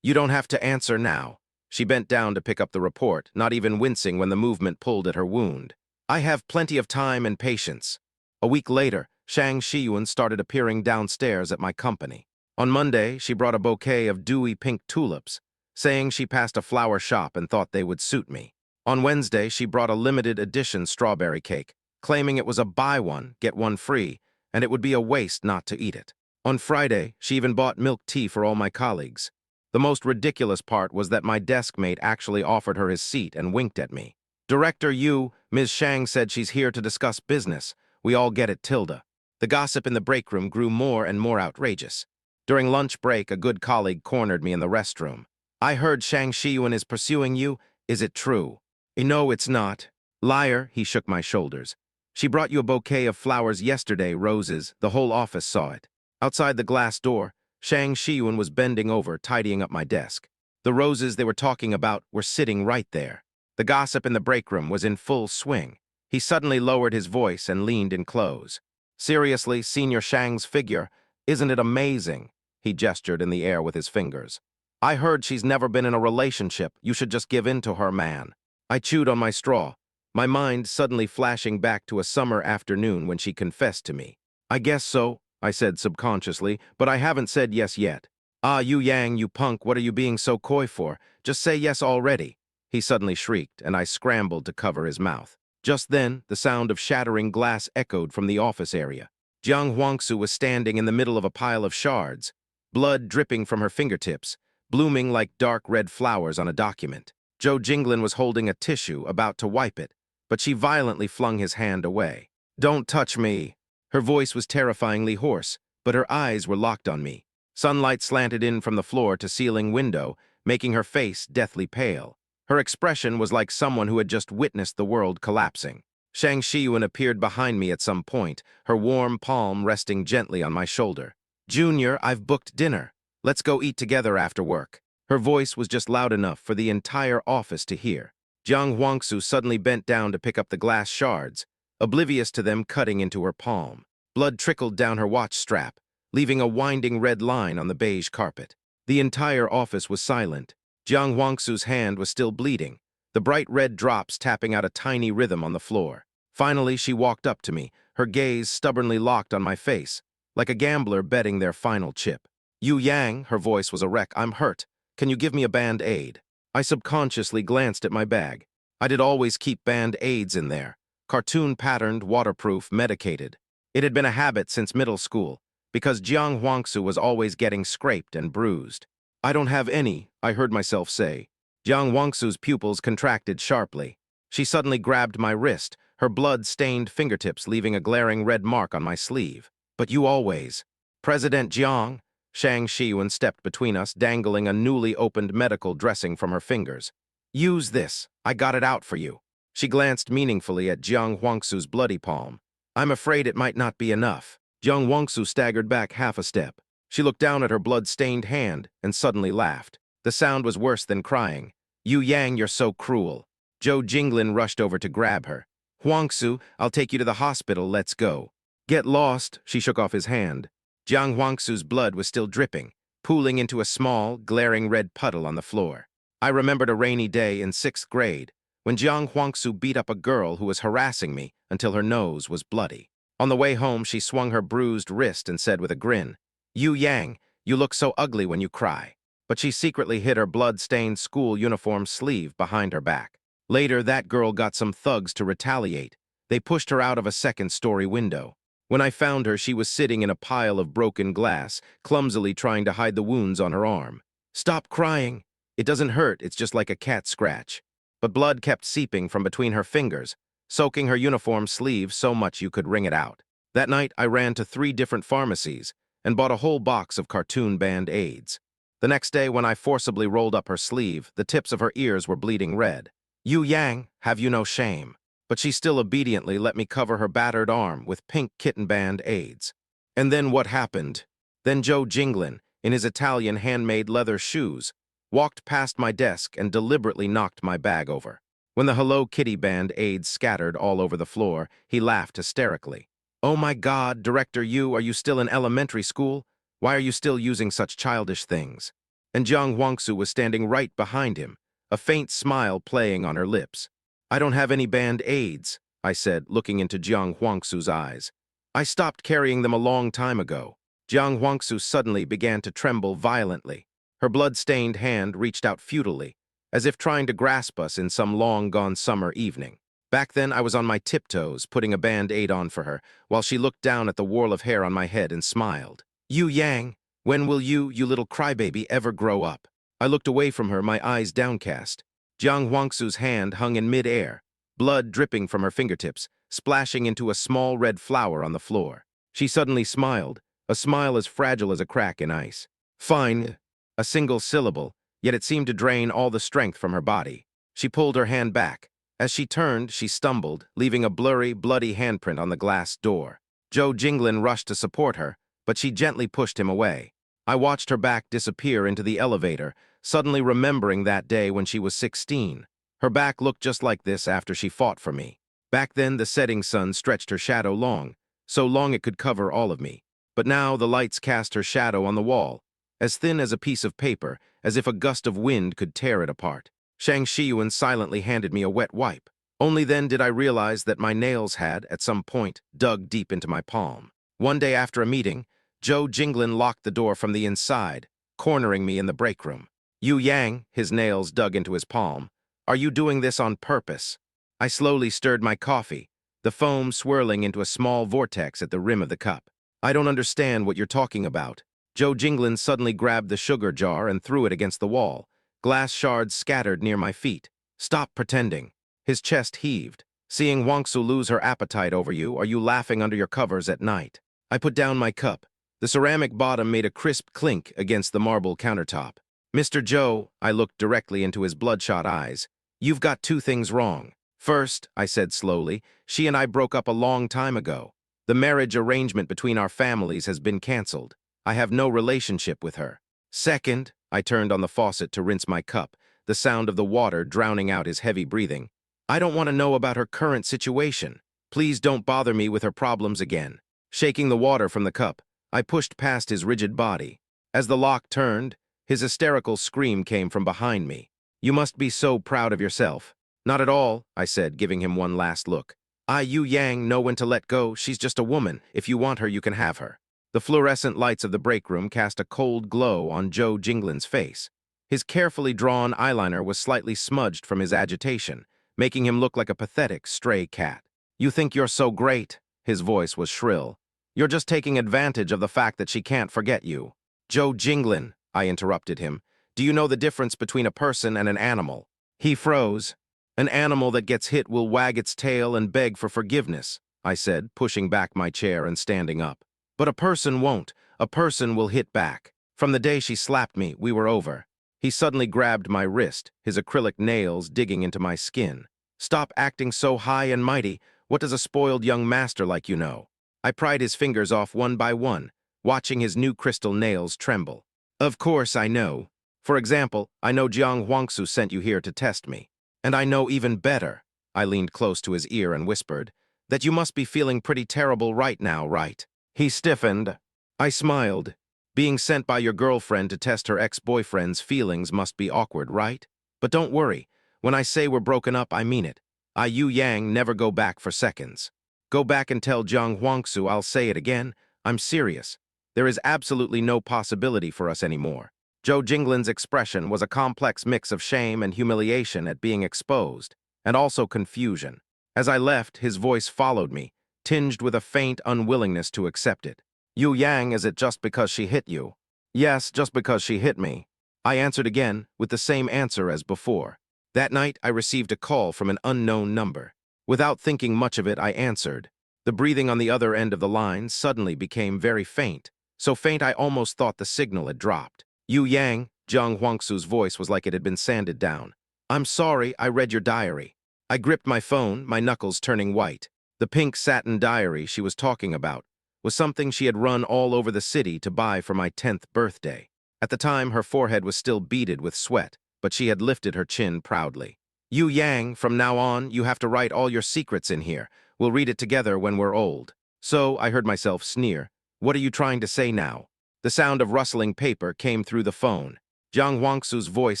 You don't have to answer now. She bent down to pick up the report, not even wincing when the movement pulled at her wound. I have plenty of time and patience. A week later, Shang Shiyuan started appearing downstairs at my company. On Monday, she brought a bouquet of dewy pink tulips, saying she passed a flower shop and thought they would suit me. On Wednesday, she brought a limited edition strawberry cake, claiming it was a buy one, get one free, and it would be a waste not to eat it. On Friday, she even bought milk tea for all my colleagues. The most ridiculous part was that my desk mate actually offered her his seat and winked at me. Director Yu, Ms. Shang said she's here to discuss business. We all get it, Tilda. The gossip in the break room grew more and more outrageous. During lunch break, a good colleague cornered me in the restroom. I heard Shang Shiyuan is pursuing you. Is it true? No, it's not. Liar, he shook my shoulders. She brought you a bouquet of flowers yesterday, roses. The whole office saw it. Outside the glass door, Shang Shiyun was bending over, tidying up my desk. The roses they were talking about were sitting right there. The gossip in the break room was in full swing. He suddenly lowered his voice and leaned in close. Seriously, Senior Shang's figure, isn't it amazing? He gestured in the air with his fingers. I heard she's never been in a relationship. You should just give in to her, man. I chewed on my straw, my mind suddenly flashing back to a summer afternoon when she confessed to me. I guess so, I said subconsciously, but I haven't said yes yet. Ah, you Yang, you punk, what are you being so coy for? Just say yes already. He suddenly shrieked, and I scrambled to cover his mouth. Just then, the sound of shattering glass echoed from the office area. Jiang Huangsu was standing in the middle of a pile of shards, blood dripping from her fingertips, blooming like dark red flowers on a document. Zhou Jinglin was holding a tissue, about to wipe it, but she violently flung his hand away. Don't touch me. Her voice was terrifyingly hoarse, but her eyes were locked on me. Sunlight slanted in from the floor to ceiling window, making her face deathly pale. Her expression was like someone who had just witnessed the world collapsing. Shang Shiyun appeared behind me at some point, her warm palm resting gently on my shoulder. Junior, I've booked dinner. Let's go eat together after work. Her voice was just loud enough for the entire office to hear. Jiang Huangsu suddenly bent down to pick up the glass shards, oblivious to them cutting into her palm. Blood trickled down her watch strap, leaving a winding red line on the beige carpet. The entire office was silent. Jiang Huangsu's hand was still bleeding, the bright red drops tapping out a tiny rhythm on the floor. Finally, she walked up to me, her gaze stubbornly locked on my face, like a gambler betting their final chip. You Yang, her voice was a wreck, I'm hurt. Can you give me a band-aid? I subconsciously glanced at my bag. I did always keep band-aids in there, cartoon-patterned, waterproof, medicated. It had been a habit since middle school, because Jiang Huangsu was always getting scraped and bruised. I don't have any, I heard myself say. Jiang Huangsu's pupils contracted sharply. She suddenly grabbed my wrist, her blood-stained fingertips leaving a glaring red mark on my sleeve. But you always. President Jiang, Shang Shiyun stepped between us, dangling a newly opened medical dressing from her fingers. Use this. I got it out for you. She glanced meaningfully at Jiang Huangsu's bloody palm. I'm afraid it might not be enough. Jiang Huangsu staggered back half a step. She looked down at her blood-stained hand and suddenly laughed. The sound was worse than crying. You Yang, you're so cruel. Zhou Jinglin rushed over to grab her. Huangsu, I'll take you to the hospital, let's go. Get lost, she shook off his hand. Jiang Huangsu's blood was still dripping, pooling into a small, glaring red puddle on the floor. I remembered a rainy day in 6th grade, when Jiang Huangsu beat up a girl who was harassing me until her nose was bloody. On the way home, she swung her bruised wrist and said with a grin, You Yang, you look so ugly when you cry. But she secretly hid her blood-stained school uniform sleeve behind her back. Later, that girl got some thugs to retaliate. They pushed her out of a second-story window. When I found her, she was sitting in a pile of broken glass, clumsily trying to hide the wounds on her arm. Stop crying. It doesn't hurt, it's just like a cat scratch. But blood kept seeping from between her fingers, soaking her uniform sleeve so much you could wring it out. That night, I ran to 3 different pharmacies and bought a whole box of cartoon band-aids. The next day, when I forcibly rolled up her sleeve, the tips of her ears were bleeding red. You Yang, have you no shame? But she still obediently let me cover her battered arm with pink kitten band-aids. And then what happened? Then Zhou Jinglin, in his Italian handmade leather shoes, walked past my desk and deliberately knocked my bag over. When the Hello Kitty band-aids scattered all over the floor, he laughed hysterically. Oh my God, Director Yu, are you still in elementary school? Why are you still using such childish things? And Jiang Huangsu was standing right behind him, a faint smile playing on her lips. I don't have any band-aids, I said, looking into Jiang Huangsu's eyes. I stopped carrying them a long time ago. Jiang Huangsu suddenly began to tremble violently. Her blood-stained hand reached out futilely, as if trying to grasp us in some long-gone summer evening. Back then, I was on my tiptoes, putting a band-aid on for her, while she looked down at the whorl of hair on my head and smiled. You Yang, when will you little crybaby, ever grow up? I looked away from her, my eyes downcast. Jiang Huangsu's hand hung in mid-air, blood dripping from her fingertips, splashing into a small red flower on the floor. She suddenly smiled, a smile as fragile as a crack in ice. Fine, a single syllable, yet it seemed to drain all the strength from her body. She pulled her hand back, As she turned, she stumbled, leaving a blurry, bloody handprint on the glass door. Joe Jinglin rushed to support her, but she gently pushed him away. I watched her back disappear into the elevator, suddenly remembering that day when she was 16. Her back looked just like this after she fought for me. Back then, the setting sun stretched her shadow long, so long it could cover all of me. But now the lights cast her shadow on the wall, as thin as a piece of paper, as if a gust of wind could tear it apart. Shang Shiyuan silently handed me a wet wipe. Only then did I realize that my nails had, at some point, dug deep into my palm. One day after a meeting, Joe Jinglin locked the door from the inside, cornering me in the break room. "Yu Yang," his nails dug into his palm, "are you doing this on purpose?" I slowly stirred my coffee, the foam swirling into a small vortex at the rim of the cup. "I don't understand what you're talking about." Joe Jinglin suddenly grabbed the sugar jar and threw it against the wall. Glass shards scattered near my feet. "Stop pretending." His chest heaved. "Seeing Wangsu lose her appetite over you, are you laughing under your covers at night?" I put down my cup. The ceramic bottom made a crisp clink against the marble countertop. "Mr. Joe," I looked directly into his bloodshot eyes, "you've got two things wrong. First," I said slowly, "she and I broke up a long time ago. The marriage arrangement between our families has been canceled. I have no relationship with her. Second," I turned on the faucet to rinse my cup, the sound of the water drowning out his heavy breathing, "I don't want to know about her current situation. Please don't bother me with her problems again." Shaking the water from the cup, I pushed past his rigid body. As the lock turned, his hysterical scream came from behind me. "You must be so proud of yourself." "Not at all," I said, giving him one last look. "Yu Yang know when to let go. She's just a woman. If you want her, you can have her." The fluorescent lights of the break room cast a cold glow on Joe Jinglin's face. His carefully drawn eyeliner was slightly smudged from his agitation, making him look like a pathetic stray cat. "You think you're so great," his voice was shrill. "You're just taking advantage of the fact that she can't forget you." "Joe Jinglin," I interrupted him, "do you know the difference between a person and an animal?" He froze. "An animal that gets hit will wag its tail and beg for forgiveness," I said, pushing back my chair and standing up. "But a person won't. A person will hit back. From the day she slapped me, we were over." He suddenly grabbed my wrist, his acrylic nails digging into my skin. "Stop acting so high and mighty. What does a spoiled young master like you know?" I pried his fingers off one by one, watching his new crystal nails tremble. "Of course I know. For example, I know Jiang Huangsu sent you here to test me. And I know even better," I leaned close to his ear and whispered, "that you must be feeling pretty terrible right now, right?" He stiffened. I smiled. "Being sent by your girlfriend to test her ex-boyfriend's feelings must be awkward, right? But don't worry. When I say we're broken up, I mean it. Yu Yang never go back for seconds. Go back and tell Jiang Huangsu I'll say it again. I'm serious. There is absolutely no possibility for us anymore." Joe Jinglin's expression was a complex mix of shame and humiliation at being exposed, and also confusion. As I left, his voice followed me, tinged with a faint unwillingness to accept it. "Yu Yang, is it just because she hit you?" "Yes, just because she hit me." I answered again, with the same answer as before. That night, I received a call from an unknown number. Without thinking much of it, I answered. The breathing on the other end of the line suddenly became very faint, so faint I almost thought the signal had dropped. "Yu Yang," Jiang Huangsu's voice was like it had been sanded down. "I'm sorry, I read your diary." I gripped my phone, my knuckles turning white. The pink satin diary she was talking about was something she had run all over the city to buy for my 10th birthday. At the time, her forehead was still beaded with sweat, but she had lifted her chin proudly. "Yu Yang, from now on, you have to write all your secrets in here. We'll read it together when we're old." "So," I heard myself sneer, "what are you trying to say now?" The sound of rustling paper came through the phone. Jiang Huangsu's voice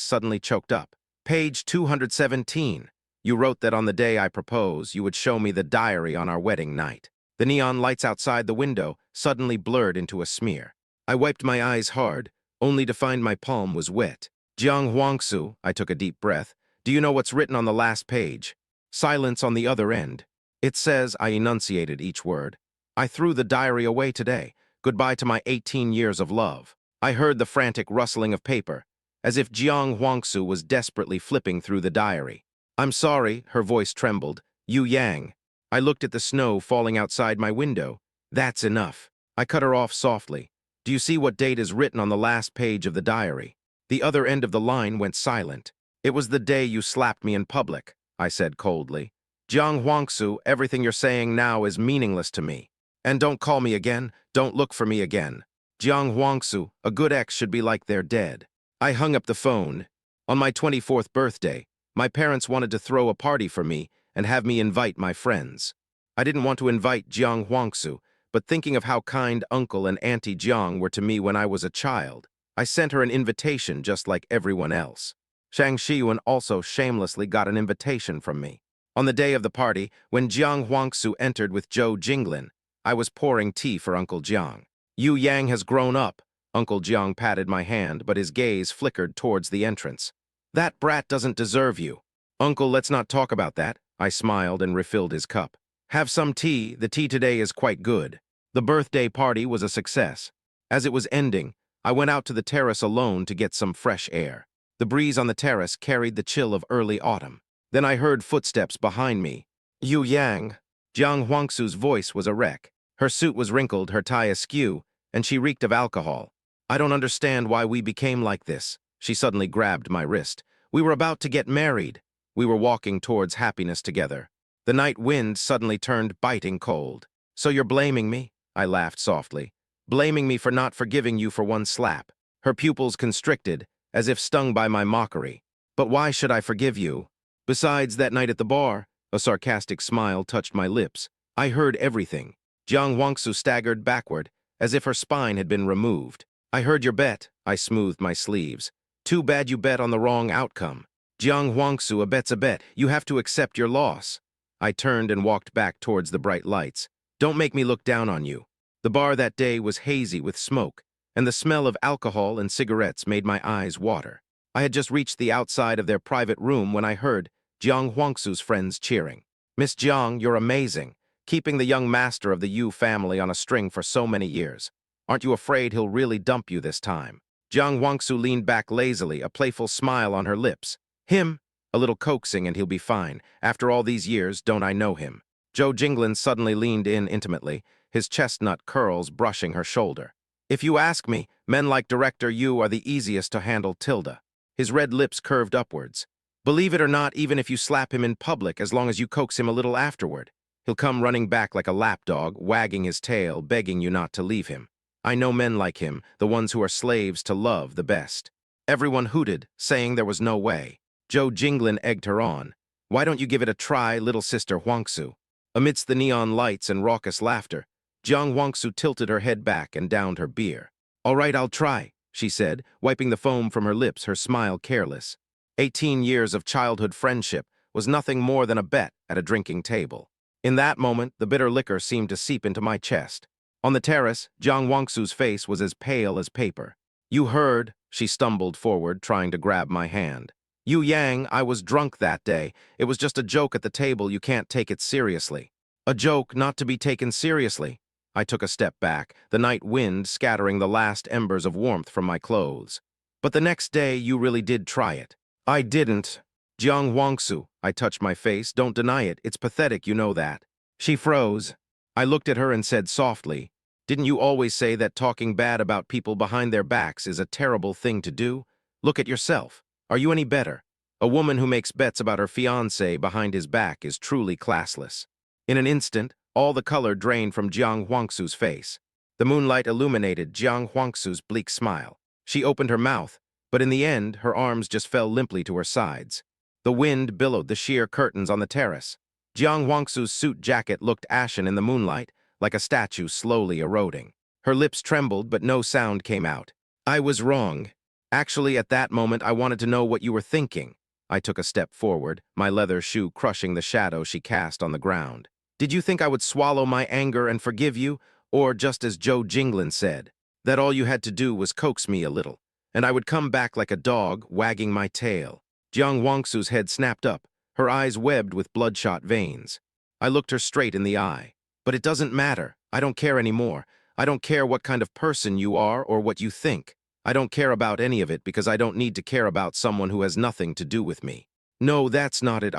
suddenly choked up. "Page 217. You wrote that on the day I propose, you would show me the diary on our wedding night." The neon lights outside the window suddenly blurred into a smear. I wiped my eyes hard, only to find my palm was wet. "Jiang Huangsu," I took a deep breath, "do you know what's written on the last page?" Silence on the other end. "It says," I enunciated each word, "I threw the diary away today. Goodbye to my 18 years of love." I heard the frantic rustling of paper, as if Jiang Huangsu was desperately flipping through the diary. "I'm sorry," her voice trembled. "Yu Yang." I looked at the snow falling outside my window. "That's enough." I cut her off softly. "Do you see what date is written on the last page of the diary?" The other end of the line went silent. "It was the day you slapped me in public." I said coldly. Jiang Huangsu, everything you're saying now is meaningless to me. And don't call me again, don't look for me again. Jiang Huangsu, a good ex should be like they're dead. I hung up the phone. On my 24th birthday, my parents wanted to throw a party for me and have me invite my friends. I didn't want to invite Jiang Huangsu, but thinking of how kind Uncle and Auntie Jiang were to me when I was a child, I sent her an invitation just like everyone else. Shang Xiyuan also shamelessly got an invitation from me. On the day of the party, when Jiang Huangsu entered with Zhou Jinglin, I was pouring tea for Uncle Jiang. Yu Yang has grown up. Uncle Jiang patted my hand, but his gaze flickered towards the entrance. That brat doesn't deserve you. Uncle, let's not talk about that. I smiled and refilled his cup. Have some tea. The tea today is quite good. The birthday party was a success. As it was ending, I went out to the terrace alone to get some fresh air. The breeze on the terrace carried the chill of early autumn. Then I heard footsteps behind me. Yu Yang. Jiang Huangsu's voice was a wreck. Her suit was wrinkled, her tie askew, and she reeked of alcohol. I don't understand why we became like this. She suddenly grabbed my wrist. We were about to get married. We were walking towards happiness together. The night wind suddenly turned biting cold. So you're blaming me? I laughed softly. Blaming me for not forgiving you for one slap. Her pupils constricted, as if stung by my mockery. But why should I forgive you? Besides, that night at the bar, a sarcastic smile touched my lips. I heard everything. Jiang Huangsu staggered backward, as if her spine had been removed. I heard your bet. I smoothed my sleeves. Too bad you bet on the wrong outcome. Jiang Huangsu, a bet's a bet. You have to accept your loss. I turned and walked back towards the bright lights. Don't make me look down on you. The bar that day was hazy with smoke, and the smell of alcohol and cigarettes made my eyes water. I had just reached the outside of their private room when I heard Jiang Huangsu's friends cheering. Miss Jiang, you're amazing, keeping the young master of the Yu family on a string for so many years. Aren't you afraid he'll really dump you this time? Jiang Huangsu leaned back lazily, a playful smile on her lips. Him? A little coaxing and he'll be fine. After all these years, don't I know him? Zhou Jinglin suddenly leaned in intimately, his chestnut curls brushing her shoulder. If you ask me, men like Director Yu are the easiest to handle. Tilda. His red lips curved upwards. Believe it or not, even if you slap him in public, as long as you coax him a little afterward, he'll come running back like a lapdog, wagging his tail, begging you not to leave him. I know men like him, the ones who are slaves to love the best. Everyone hooted, saying there was no way. Zhou Jinglin egged her on. Why don't you give it a try, little sister Huangsu? Amidst the neon lights and raucous laughter, Jiang Huangsu tilted her head back and downed her beer. All right, I'll try, she said, wiping the foam from her lips, her smile careless. 18 years of childhood friendship was nothing more than a bet at a drinking table. In that moment, the bitter liquor seemed to seep into my chest. On the terrace, Jiang Huangsu's face was as pale as paper. You heard, she stumbled forward, trying to grab my hand. Yu Yang, I was drunk that day. It was just a joke at the table, you can't take it seriously. A joke not to be taken seriously. I took a step back, the night wind scattering the last embers of warmth from my clothes. But the next day, you really did try it. I didn't. Jiang Huangsu, I touched my face, don't deny it, it's pathetic, you know that. She froze. I looked at her and said softly, didn't you always say that talking bad about people behind their backs is a terrible thing to do? Look at yourself. Are you any better? A woman who makes bets about her fiancé behind his back is truly classless. In an instant, all the color drained from Jiang Huangsu's face. The moonlight illuminated Jiang Huangsu's bleak smile. She opened her mouth, but in the end, her arms just fell limply to her sides. The wind billowed the sheer curtains on the terrace. Jiang Huangsu's suit jacket looked ashen in the moonlight, like a statue slowly eroding. Her lips trembled, but no sound came out. I was wrong. Actually, at that moment, I wanted to know what you were thinking. I took a step forward, my leather shoe crushing the shadow she cast on the ground. Did you think I would swallow my anger and forgive you? Or, just as Zhou Jinglin said, that all you had to do was coax me a little, and I would come back like a dog, wagging my tail? Jiang Huangsu's head snapped up, her eyes webbed with bloodshot veins. I looked her straight in the eye. But it doesn't matter. I don't care anymore. I don't care what kind of person you are or what you think. I don't care about any of it because I don't need to care about someone who has nothing to do with me. No, that's not it.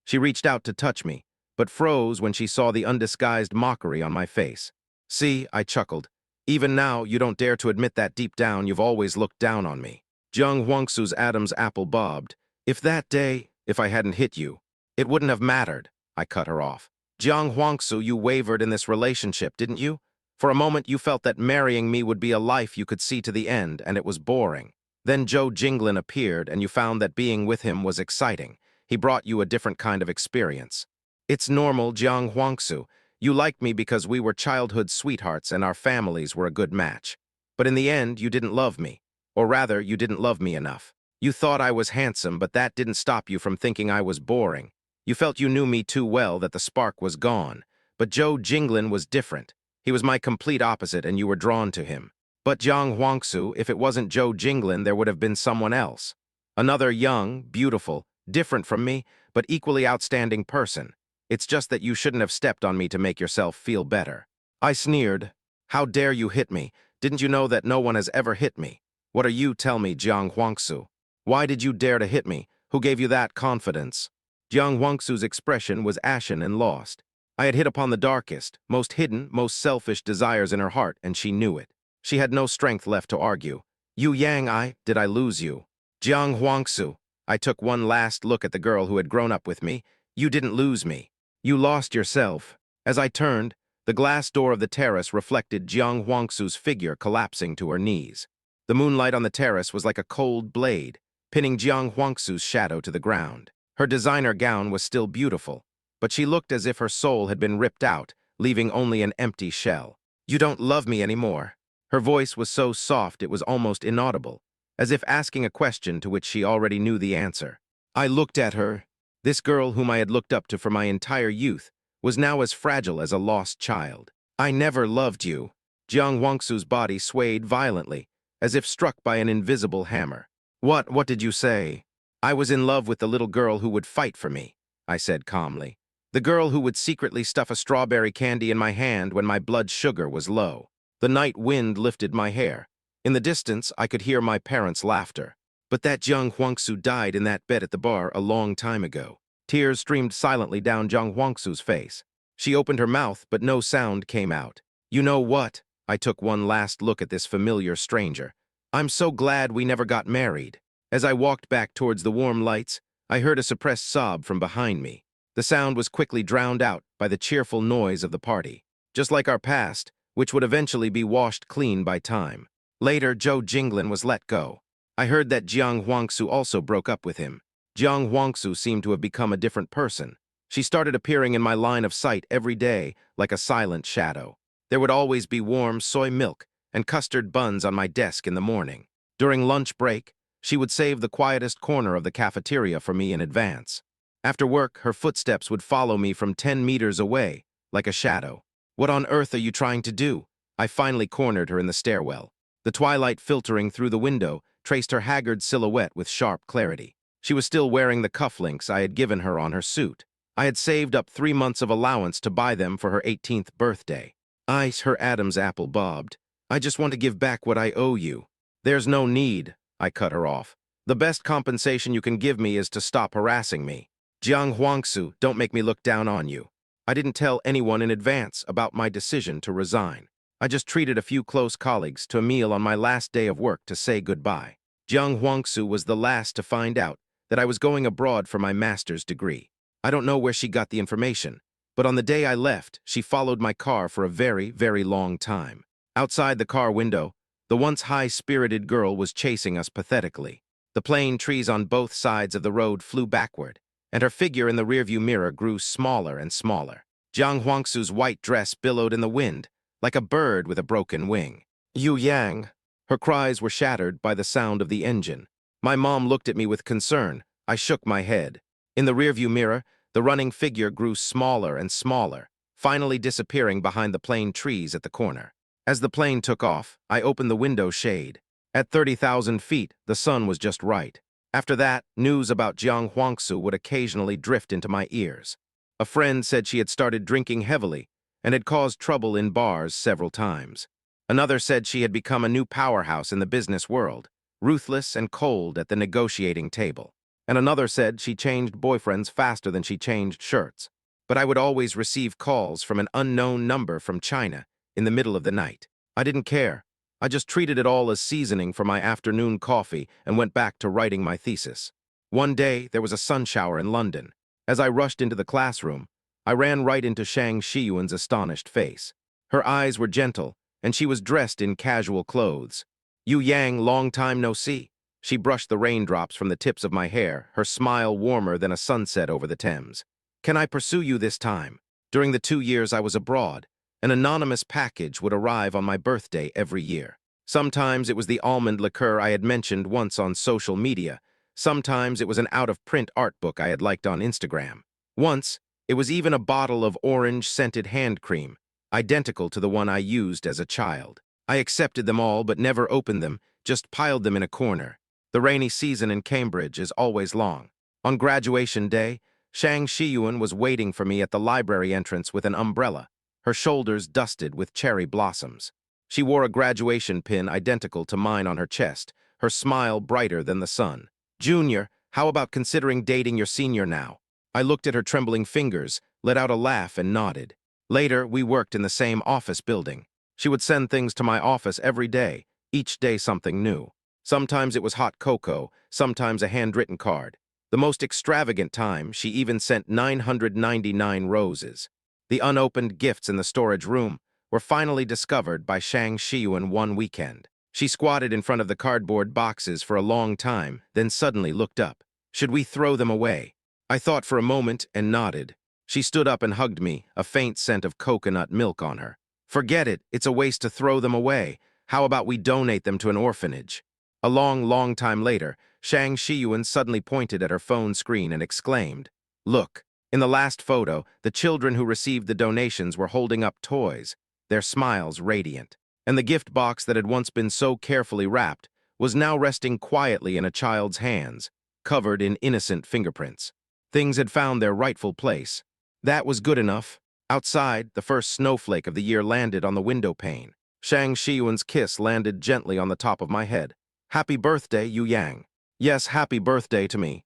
She reached out to touch me, but froze when she saw the undisguised mockery on my face. See, I chuckled. Even now, you don't dare to admit that deep down you've always looked down on me. Jiang Huangsu's Adam's apple bobbed. If that day, if I hadn't hit you. It wouldn't have mattered. I cut her off. Jiang Huangsu, you wavered in this relationship, didn't you? For a moment you felt that marrying me would be a life you could see to the end, and it was boring. Then Zhou Jinglin appeared, and you found that being with him was exciting. He brought you a different kind of experience. It's normal, Jiang Huangsu. You liked me because we were childhood sweethearts and our families were a good match. But in the end, you didn't love me. Or rather, you didn't love me enough. You thought I was handsome, but that didn't stop you from thinking I was boring. You felt you knew me too well that the spark was gone. But Zhou Jinglin was different. He was my complete opposite, and you were drawn to him. But Jiang Huangsu, if it wasn't Zhou Jinglin, there would have been someone else. Another young, beautiful, different from me, but equally outstanding person. It's just that you shouldn't have stepped on me to make yourself feel better. I sneered. How dare you hit me? Didn't you know that no one has ever hit me? What are you, tell me, Jiang Huangsu? Why did you dare to hit me? Who gave you that confidence? Jiang Huangsu's expression was ashen and lost. I had hit upon the darkest, most hidden, most selfish desires in her heart, and she knew it. She had no strength left to argue. You Yang, did I lose you? Jiang Huangsu. I took one last look at the girl who had grown up with me. You didn't lose me. You lost yourself. As I turned, the glass door of the terrace reflected Jiang Huangsu's figure collapsing to her knees. The moonlight on the terrace was like a cold blade, pinning Jiang Huangsu's shadow to the ground. Her designer gown was still beautiful, but she looked as if her soul had been ripped out, leaving only an empty shell. You don't love me anymore. Her voice was so soft it was almost inaudible, as if asking a question to which she already knew the answer. I looked at her. This girl whom I had looked up to for my entire youth was now as fragile as a lost child. I never loved you. Jiang Huangsu's body swayed violently, as if struck by an invisible hammer. What did you say? I was in love with the little girl who would fight for me, I said calmly. The girl who would secretly stuff a strawberry candy in my hand when my blood sugar was low. The night wind lifted my hair. In the distance, I could hear my parents' laughter. But that Jiang Huangsu died in that bed at the bar a long time ago. Tears streamed silently down Jiang Huangsu's face. She opened her mouth, but no sound came out. You know what? I took one last look at this familiar stranger. I'm so glad we never got married. As I walked back towards the warm lights, I heard a suppressed sob from behind me. The sound was quickly drowned out by the cheerful noise of the party. Just like our past, which would eventually be washed clean by time. Later, Zhou Jinglin was let go. I heard that Jiang Huangsu also broke up with him. Jiang Huangsu seemed to have become a different person. She started appearing in my line of sight every day, like a silent shadow. There would always be warm soy milk and custard buns on my desk in the morning. During lunch break, she would save the quietest corner of the cafeteria for me in advance. After work, her footsteps would follow me from 10 meters away, like a shadow. What on earth are you trying to do? I finally cornered her in the stairwell. The twilight filtering through the window traced her haggard silhouette with sharp clarity. She was still wearing the cufflinks I had given her on her suit. I had saved up 3 months of allowance to buy them for her 18th birthday. Her Adam's apple bobbed. I just want to give back what I owe you. There's no need, I cut her off. The best compensation you can give me is to stop harassing me. Jiang Huangsu, don't make me look down on you. I didn't tell anyone in advance about my decision to resign. I just treated a few close colleagues to a meal on my last day of work to say goodbye. Jiang Huangsu was the last to find out that I was going abroad for my master's degree. I don't know where she got the information, but on the day I left, she followed my car for a very, very long time. Outside the car window, the once high-spirited girl was chasing us pathetically. The plane trees on both sides of the road flew backward, and her figure in the rearview mirror grew smaller and smaller. Jiang Huangsu's white dress billowed in the wind, like a bird with a broken wing. Yu Yang. Her cries were shattered by the sound of the engine. My mom looked at me with concern. I shook my head. In the rearview mirror, the running figure grew smaller and smaller, finally disappearing behind the plane trees at the corner. As the plane took off, I opened the window shade. At 30,000 feet, the sun was just right. After that, news about Jiang Huangsu would occasionally drift into my ears. A friend said she had started drinking heavily and had caused trouble in bars several times. Another said she had become a new powerhouse in the business world, ruthless and cold at the negotiating table. And another said she changed boyfriends faster than she changed shirts. But I would always receive calls from an unknown number from China in the middle of the night. I didn't care. I just treated it all as seasoning for my afternoon coffee and went back to writing my thesis. One day, there was a sun shower in London. As I rushed into the classroom, I ran right into Shang Shiyuan's astonished face. Her eyes were gentle, and she was dressed in casual clothes. "Yu Yang, long time no see." She brushed the raindrops from the tips of my hair, her smile warmer than a sunset over the Thames. "Can I pursue you this time?" During the 2 years I was abroad, an anonymous package would arrive on my birthday every year. Sometimes it was the almond liqueur I had mentioned once on social media. Sometimes it was an out-of-print art book I had liked on Instagram. Once, it was even a bottle of orange-scented hand cream, identical to the one I used as a child. I accepted them all but never opened them, just piled them in a corner. The rainy season in Cambridge is always long. On graduation day, Shang Shiyuan was waiting for me at the library entrance with an umbrella, her shoulders dusted with cherry blossoms. She wore a graduation pin identical to mine on her chest, her smile brighter than the sun. "Junior, how about considering dating your senior now?" I looked at her trembling fingers, let out a laugh and nodded. Later, we worked in the same office building. She would send things to my office every day, each day something new. Sometimes it was hot cocoa, sometimes a handwritten card. The most extravagant time, she even sent 999 roses. The unopened gifts in the storage room were finally discovered by Shang Shiyuan one weekend. She squatted in front of the cardboard boxes for a long time, then suddenly looked up. "Should we throw them away?" I thought for a moment and nodded. She stood up and hugged me, a faint scent of coconut milk on her. "Forget it, it's a waste to throw them away. How about we donate them to an orphanage?" A long time later, Shang Shiyuan suddenly pointed at her phone screen and exclaimed, "Look, in the last photo, the children who received the donations were holding up toys, their smiles radiant. And the gift box that had once been so carefully wrapped was now resting quietly in a child's hands, covered in innocent fingerprints. Things had found their rightful place. That was good enough. Outside, the first snowflake of the year landed on the window pane. Shang Shiyuan's kiss landed gently on the top of my head. "Happy birthday, Yu Yang." "Yes, happy birthday to me."